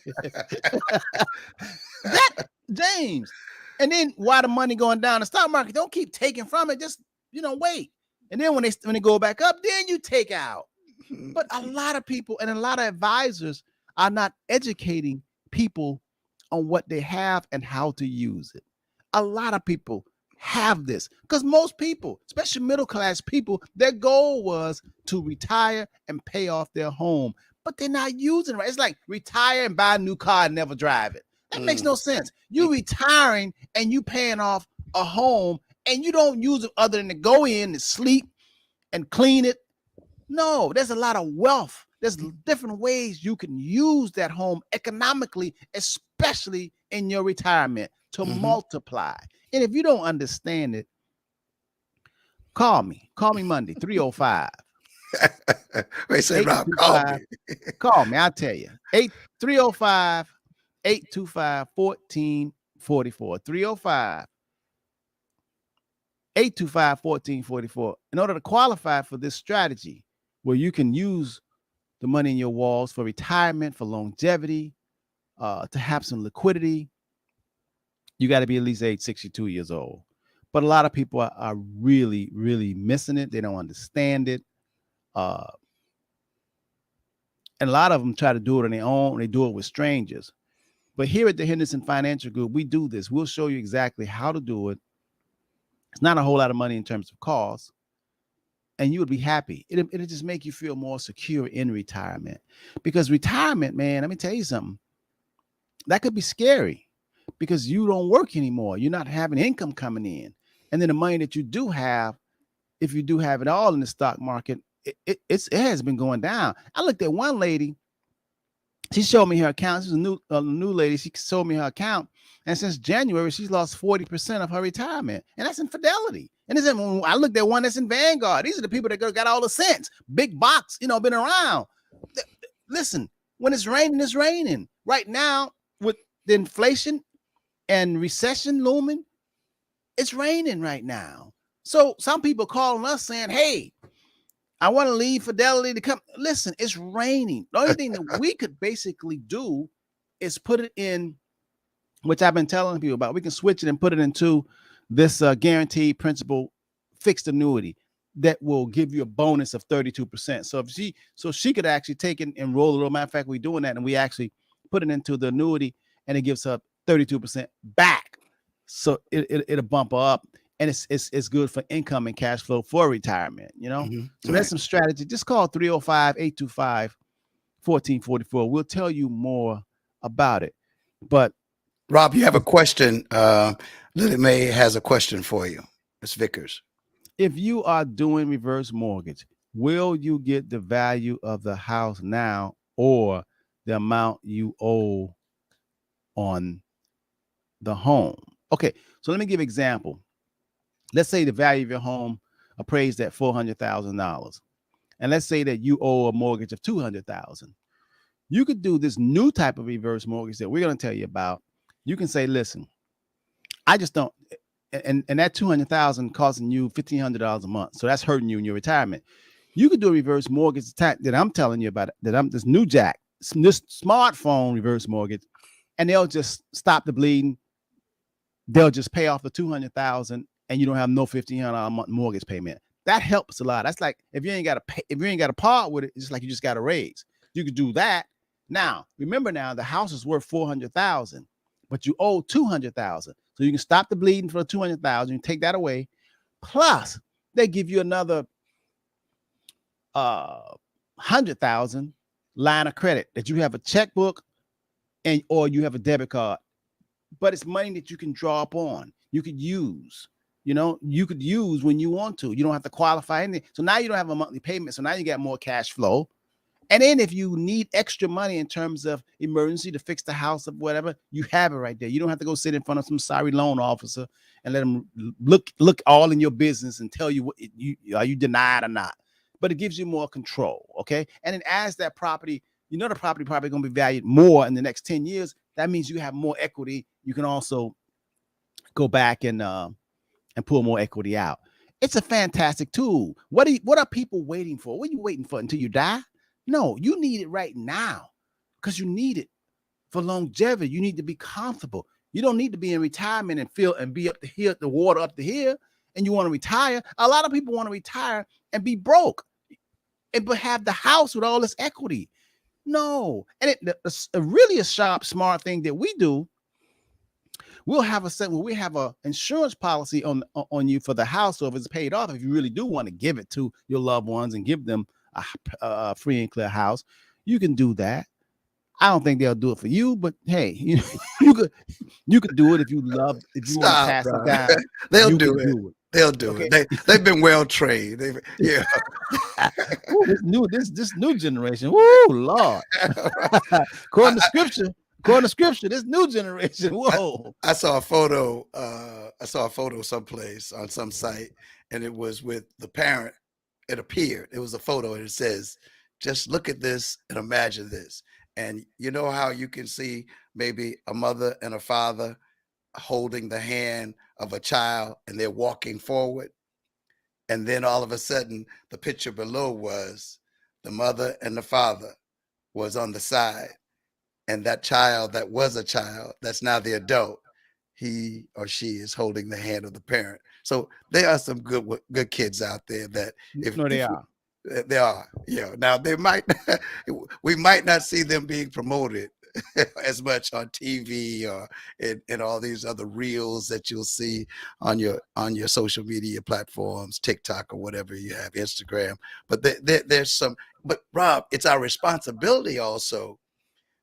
That, James. And then while the money going down the stock market, don't keep taking from it. Just, wait. And then when they go back up, then you take out. But a lot of people and a lot of advisors are not educating people on what they have and how to use it. A lot of people have this because most people, especially middle class people, their goal was to retire and pay off their home, but they're not using it right. It's like retire and buy a new car and never drive it. That makes no sense. You retiring and you paying off a home and you don't use it other than to go in and sleep and clean it. No, there's a lot of wealth. There's different ways you can use that home economically, especially in your retirement, to multiply. And if you don't understand it, call me. Call me Monday, 305. Wait, say, Rob, call me. Call me, I'll tell you. 305 825 1444. 305 825 1444. In order to qualify for this strategy, where you can use the money in your walls for retirement, for longevity, to have some liquidity, you got to be at least age 62 years old. But a lot of people are really, really missing it. They don't understand it. And a lot of them try to do it on their own. They do it with strangers. But here at the Henderson Financial Group, we do this. We'll show you exactly how to do it. It's not a whole lot of money in terms of cost. And you would be happy. It'll just make you feel more secure in retirement. Because retirement, man, let me tell you something. That could be scary because you don't work anymore. You're not having income coming in. And then the money that you do have, if you do have it all in the stock market, it has been going down. I looked at one lady. She showed me her account. She's a new lady. She showed me her account. And since January, she's lost 40% of her retirement. And that's in Fidelity. And I looked at one that's in Vanguard. These are the people that got all the sense. Big box, been around. Listen, when it's raining, it's raining. Right now, with the inflation and recession looming, it's raining right now. So some people calling us saying, hey, I want to leave Fidelity to come. Listen, it's raining. The only thing that we could basically do is put it in, which I've been telling people about. We can switch it and put it into this guaranteed principal fixed annuity that will give you a bonus of 32%. So she could actually take it and roll it over. Matter of fact, we're doing that, and we actually put it into the annuity, and it gives her 32% back. So it'll bump her up, and it's good for income and cash flow for retirement. So that's some strategy. Just call 305-825-1444. We'll tell you more about it. But Rob, you have a question. Lily Mae has a question for you. Ms. Vickers. If you are doing reverse mortgage, will you get the value of the house now or the amount you owe on the home? Okay, so let me give an example. Let's say the value of your home appraised at $400,000. And let's say that you owe a mortgage of $200,000. You could do this new type of reverse mortgage that we're going to tell you about. You can say, listen, I just don't, and that $200,000 costing you $1,500 a month. So that's hurting you in your retirement. You could do a reverse mortgage that I'm telling you about, this new jack, this smartphone reverse mortgage, and they'll just stop the bleeding. They'll just pay off the $200,000 and you don't have no $1,500 a month mortgage payment. That helps a lot. That's like, if you ain't got to part with it, it's just like you just got to raise. You could do that. Now, remember the house is worth $400,000. But you owe $200,000. So you can stop the bleeding for the $200,000. You take that away. Plus, they give you another $100,000 line of credit that you have a checkbook or you have a debit card. But it's money that you can draw upon. You could use. You could use when you want to. You don't have to qualify anything. So now you don't have a monthly payment. So now you got more cash flow. And then if you need extra money in terms of emergency to fix the house or whatever, you have it right there. You don't have to go sit in front of some sorry loan officer and let them look all in your business and tell you what you are you denied or not. But it gives you more control, okay? And then as that property, the property probably going to be valued more in the next 10 years. That means you have more equity. You can also go back and pull more equity out. It's a fantastic tool. What are people waiting for? What are you waiting for until you die? No, you need it right now because you need it for longevity. You need to be comfortable. You don't need to be in retirement and feel and be up to here, the water up to here, and you want to retire. A lot of people want to retire and be broke, but have the house with all this equity. No, and really a sharp, smart thing that we do. We'll have we have a insurance policy on you for the house. So if it's paid off, if you really do want to give it to your loved ones and give them a free and clear house, you can do that. I don't think they'll do it for you, but hey, you could do it if you want to pass it down. They'll do it. They'll do it. They've been well trained. Yeah. Ooh, this new generation. Woo, Lord. According to scripture, this new generation. Whoa. I saw a photo. I saw a photo someplace on some site, and it was with the parent. It appeared. It was a photo, and it says, "Just look at this and imagine this." And you know how you can see maybe a mother and a father holding the hand of a child, and they're walking forward, and then all of a sudden, the picture below was the mother and the father was on the side. And that child that was a child, that's now the adult, he or she is holding the hand of the parent. So there are some good kids out there that they are. Yeah. Now we might not see them being promoted as much on TV or in all these other reels that you'll see on your social media platforms, TikTok or whatever you have, Instagram. But there's some. But Rob, it's our responsibility also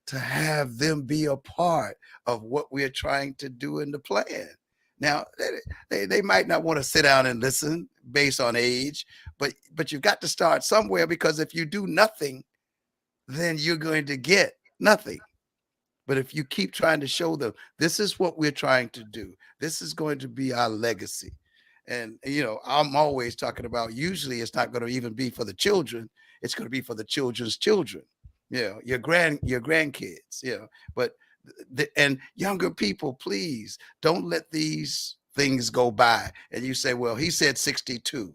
to have them be a part of what we're trying to do in the plan. Now, they might not want to sit down and listen based on age, but you've got to start somewhere, because if you do nothing, then you're going to get nothing. But if you keep trying to show them, this is what we're trying to do, this is going to be our legacy. And, I'm always talking about, usually it's not going to even be for the children. It's going to be for the children's children. Your grandkids, but and younger people, please don't let these things go by. And you say, well, he said 62.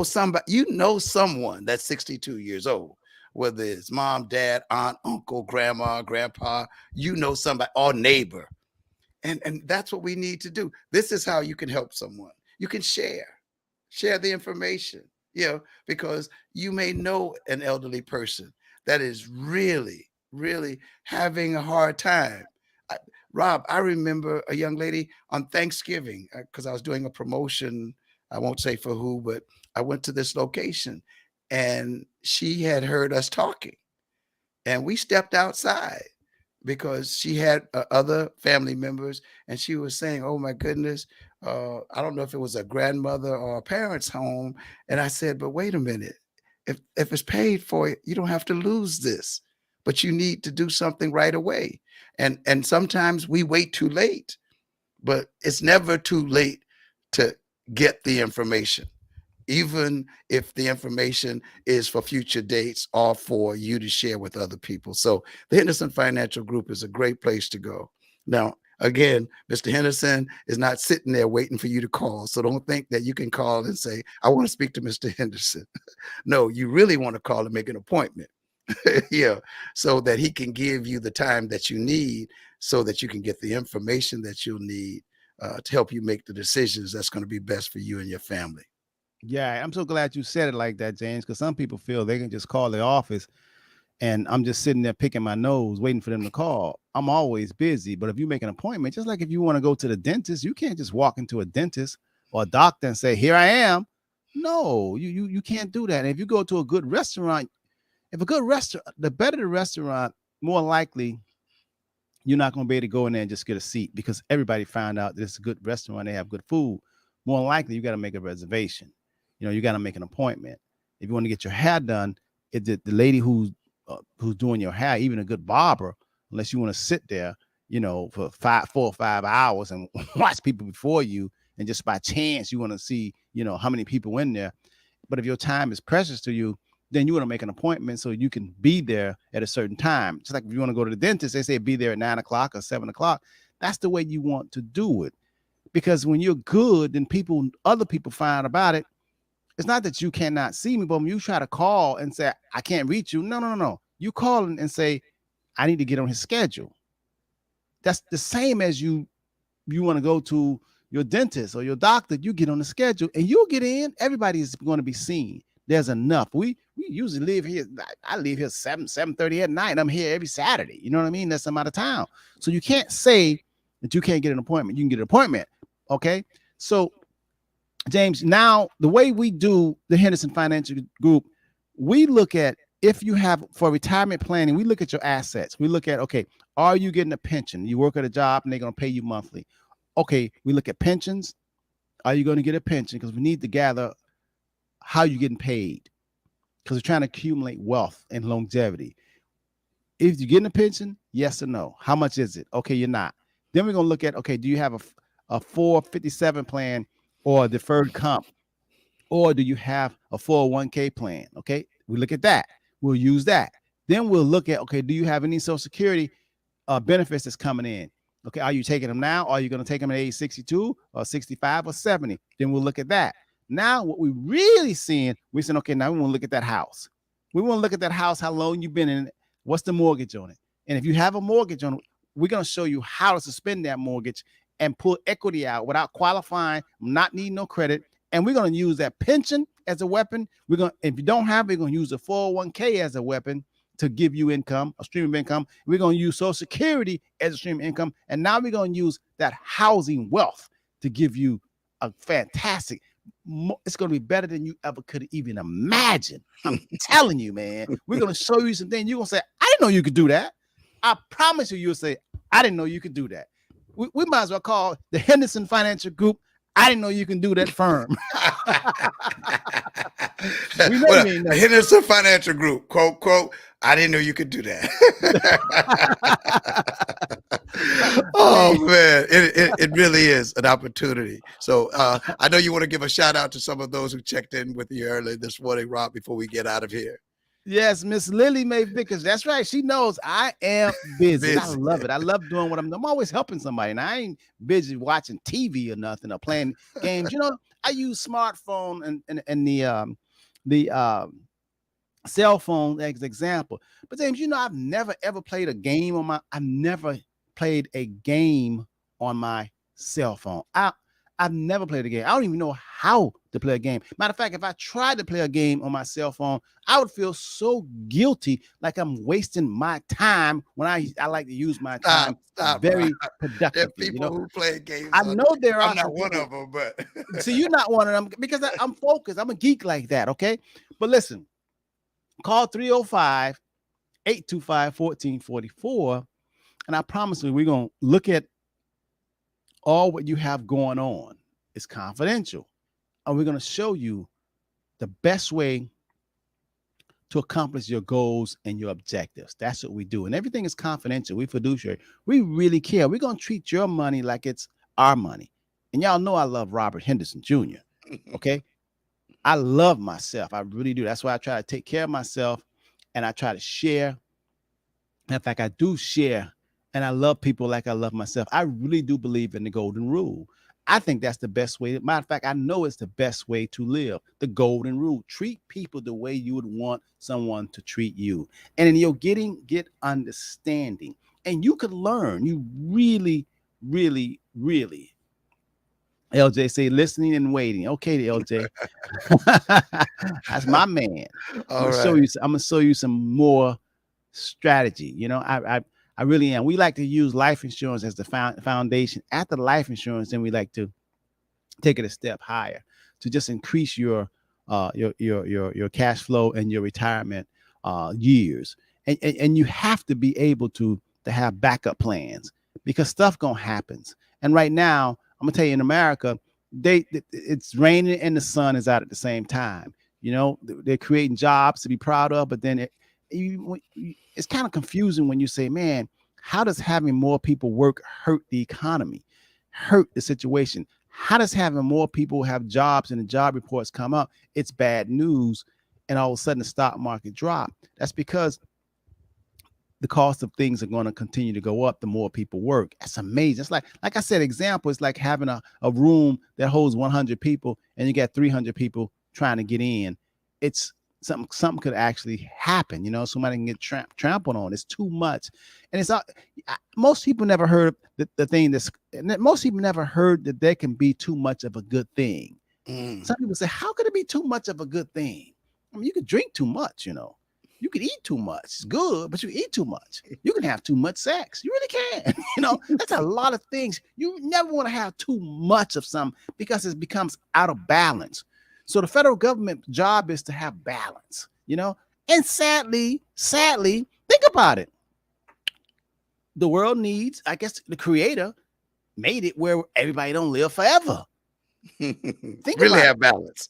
Someone that's 62 years old, whether it's mom, dad, aunt, uncle, grandma, grandpa, somebody or neighbor. And that's what we need to do. This is how you can help someone. You can share the information, because you may know an elderly person that is really, really having a hard time. Rob, I remember a young lady on Thanksgiving, because I was doing a promotion. I won't say for who, but I went to this location, and she had heard us talking, and we stepped outside because she had other family members, and she was saying, oh my goodness, I don't know if it was a grandmother or a parent's home. And I said, but wait a minute. If it's paid for, you don't have to lose this, but you need to do something right away. And sometimes we wait too late, but it's never too late to get the information, even if the information is for future dates or for you to share with other people. So the Henderson Financial Group is a great place to go. Now, again, Mr. Henderson is not sitting there waiting for you to call. So don't think that you can call and say, I want to speak to Mr. Henderson. No, you really want to call and make an appointment. So that he can give you the time that you need, so that you can get the information that you'll need to help you make the decisions that's going to be best for you and your family. Yeah, I'm so glad you said it like that, James, because some people feel they can just call the office and I'm just sitting there picking my nose, waiting for them to call. I'm always busy. But if you make an appointment, just like if you want to go to the dentist, you can't just walk into a dentist or a doctor and say, here I am. No, you can't do that. And if you go to a good restaurant, the better the restaurant, more likely you're not going to be able to go in there and just get a seat, because everybody found out that it's a good restaurant. They have good food. More likely you got to make a reservation. You got to make an appointment. If you want to get your hair done, the lady who's who's doing your hair, even a good barber, unless you want to sit there, for 4 or 5 hours and watch people before you, and just by chance you want to see, how many people in there. But if your time is precious to you, then you want to make an appointment so you can be there at a certain time. Just like if you want to go to the dentist, they say be there at 9 o'clock or 7 o'clock. That's the way you want to do it. Because when you're good, then other people find about it. It's not that you cannot see me, but when you try to call and say, I can't reach you. No. You call and say, I need to get on his schedule. That's the same as you want to go to your dentist or your doctor. You get on the schedule and you'll get in. Everybody is going to be seen. There's enough. We usually live here. I leave here 7:30 at night. I'm here every Saturday. You know what I mean? That's I'm out of town. So you can't say that you can't get an appointment. You can get an appointment. Okay. So James, now the way we do the Henderson Financial Group, we look at, if you have for retirement planning, we look at your assets. We look at, okay, are you getting a pension? You work at a job and they're going to pay you monthly. Okay, we look at pensions. Are you going to get a pension? Because we need to gather how you're getting paid, because we're trying to accumulate wealth and longevity. If you're getting a pension, yes or no? How much is it? Okay, you're not. Then we're going to look at, okay, do you have a 457 plan or a deferred comp? Or do you have a 401k plan? Okay, we look at that. We'll use that. Then we'll look at, okay, do you have any Social Security benefits that's coming in? Okay, are you taking them now? Or are you going to take them at age 62 or 65 or 70? Then we'll look at that. Now, what we're really seeing, we're saying, okay, now we want to look at that house. We want to look at that house, how long you've been in it, what's the mortgage on it? And if you have a mortgage on it, we're going to show you how to suspend that mortgage and pull equity out without qualifying, not needing no credit. And we're going to use that pension as a weapon. If you don't have it, we're going to use a 401k as a weapon to give you income, a stream of income. We're going to use Social Security as a stream of income. And now we're going to use that housing wealth to give you a fantastic, it's going to be better than you ever could even imagine. I'm telling you, man, we're going to show you some things. You're going to say, I didn't know you could do that. I promise you'll say, I didn't know you could do that. We might as well call the Henderson Financial Group, I didn't know you can do that firm. The Henderson Financial Group, quote, I didn't know you could do that. Oh, man, it really is an opportunity. So I know you want to give a shout out to some of those who checked in with you early this morning, Rob, before we get out of here. Yes, Miss Lily Mae Vickers. That's right. She knows I am busy. I love it. I love doing what I'm doing. I'm always helping somebody, and I ain't busy watching TV or nothing or playing games. I use smartphone and the cell phone as an example. But James, I've never ever played a game on my cell phone. I've never played a game. I don't even know how to play a game. Matter of fact, if I tried to play a game on my cell phone, I would feel so guilty, like I'm wasting my time when I like to use my time very productively. There are people who play games. I know there are. I'm not one of them, but see, you're not one of them because I'm focused. I'm a geek like that. Okay, but listen, call 305-825-1444, and I promise you, we're gonna look at all what you have going on. Is confidential. And we're going to show you the best way to accomplish your goals and your objectives. That's what we do. And everything is confidential. We fiduciary. We really care. We're going to treat your money like it's our money. And y'all know I love Robert Henderson Jr. Okay. I love myself. I really do. That's why I try to take care of myself and I try to share. In fact, I do share. And I love people like I love myself. I really do believe in the golden rule. I think that's the best way. Matter of fact, I know it's the best way to live. The golden rule. Treat people the way you would want someone to treat you. And then you're get understanding. And you could learn. You really, really, really. LJ say listening and waiting. Okay, LJ. That's my man. I'm gonna show you some more strategy. I really am. We like to use life insurance as the foundation. After life insurance, then we like to take it a step higher to just increase your cash flow and your retirement years. And you have to be able to have backup plans because stuff gonna happen. And right now, I'm gonna tell you, in America, it's raining and the sun is out at the same time. They're creating jobs to be proud of, but then it's kind of confusing when you say, man, how does having more people work hurt the economy, hurt the situation? How does having more people have jobs and the job reports come up? It's bad news. And all of a sudden the stock market drop. That's because the cost of things are going to continue to go up the more people work. That's amazing. It's like I said, example, it's like having a room that holds 100 people and you got 300 people trying to get in. It's something could actually happen. You know, somebody can get trampled on. It's too much. And it's most people never heard the thing most people never heard that there can be too much of a good thing. Some people say, how could it be too much of a good thing? I mean, you could drink too much, you know. You could eat too much. It's good, but you eat too much. You can have too much sex. You really can. You know, that's a lot of things. You never want to have too much of something because it becomes out of balance. So the federal government job is to have balance, you know. And sadly, think about it. The world needs, I guess the creator made it where everybody don't live forever. Think really have balance.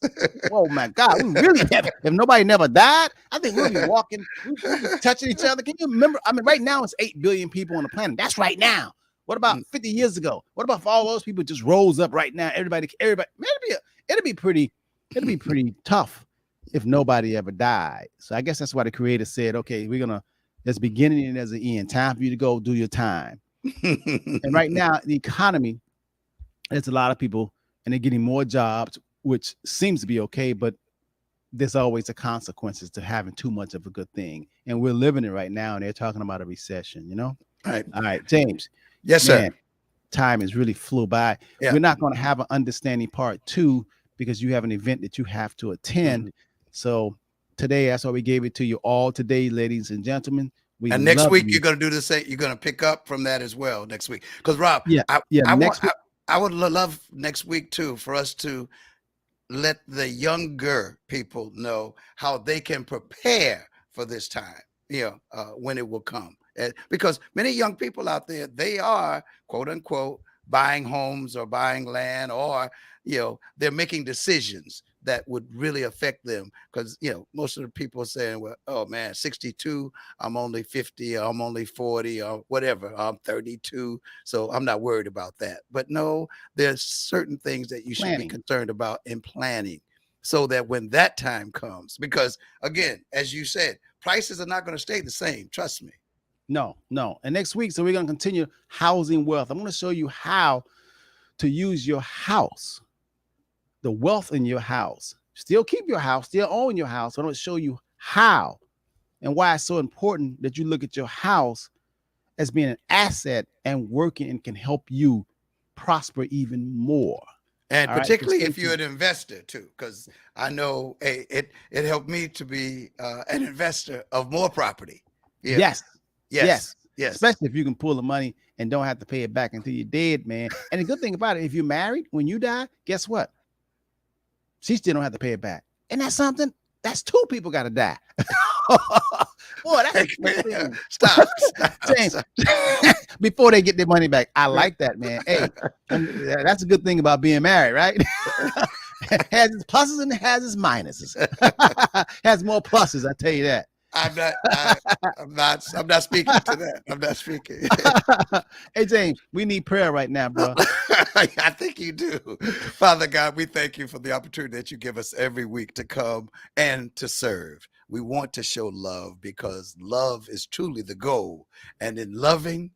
Oh my God, we really have. If nobody never died, I think we'll be walking, we'll be touching each other. Can you remember? I mean, right now it's 8 billion people on the planet. That's right now. What about 50 years ago? What about if all those people just rose up right now? Everybody, man, it'll be pretty tough if nobody ever died. So I guess that's why the creator said, okay, there's beginning and there's an end. Time for you to go do your time. And right now, the economy, there's a lot of people and they're getting more jobs, which seems to be okay, but there's always the consequences to having too much of a good thing. And we're living it right now, and they're talking about a recession, you know? All right, James. Yes, man, sir. Time has really flew by. Yeah. We're not going to have an understanding part 2 because you have an event that you have to attend. So today, that's why we gave it to you all today, ladies and gentlemen. And next week, you're going to do the same. You're going to pick up from that as well next week. Because, Rob, I would love next week, too, for us to let the younger people know how they can prepare for this time, when it will come. Because many young people out there, they are, quote unquote, buying homes or buying land, or, they're making decisions that would really affect them. Because, most of the people are saying, well, oh, man, 62, I'm only 50, or I'm only 40 or whatever. I'm 32. So I'm not worried about that. But no, there's certain things that you should be concerned about in planning so that when that time comes, because, again, as you said, prices are not going to stay the same. Trust me. No. And next week, so we're going to continue housing wealth. I'm going to show you how to use your house, the wealth in your house. Still keep your house, still own your house. I'm going to show you how and why it's so important that you look at your house as being an asset and working and can help you prosper even more. And particularly if you're an investor too, because I know it helped me to be an investor of more property. Yeah. Yes. Especially if you can pull the money and don't have to pay it back until you're dead, man. And the good thing about it, if you're married, when you die, guess what? She still don't have to pay it back. And that's something, that's 2 people got to die. Boy, that's Stop. James, before they get their money back. I like that, man. Hey, that's a good thing about being married, right? Has its pluses and it has its minuses. Has more pluses, I tell you that. I'm not speaking to that. I'm not speaking. Hey, James, we need prayer right now, bro. I think you do. Father God, we thank you for the opportunity that you give us every week to come and to serve. We want to show love because love is truly the goal. And in loving,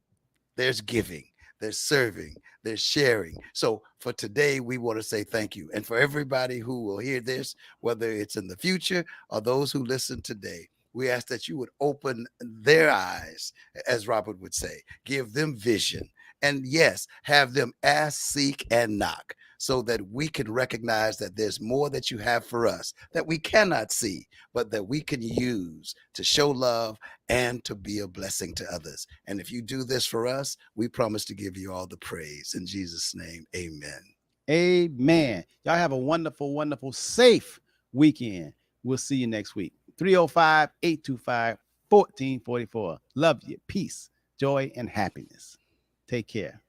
there's giving, there's serving, there's sharing. So for today, we want to say thank you. And for everybody who will hear this, whether it's in the future or those who listen today, we ask that you would open their eyes, as Robert would say, give them vision. And yes, have them ask, seek, and knock so that we can recognize that there's more that you have for us that we cannot see, but that we can use to show love and to be a blessing to others. And if you do this for us, we promise to give you all the praise. In Jesus' name, amen. Amen. Y'all have a wonderful, wonderful, safe weekend. We'll see you next week. 305-825-1444. Love you. Peace, joy, and happiness. Take care.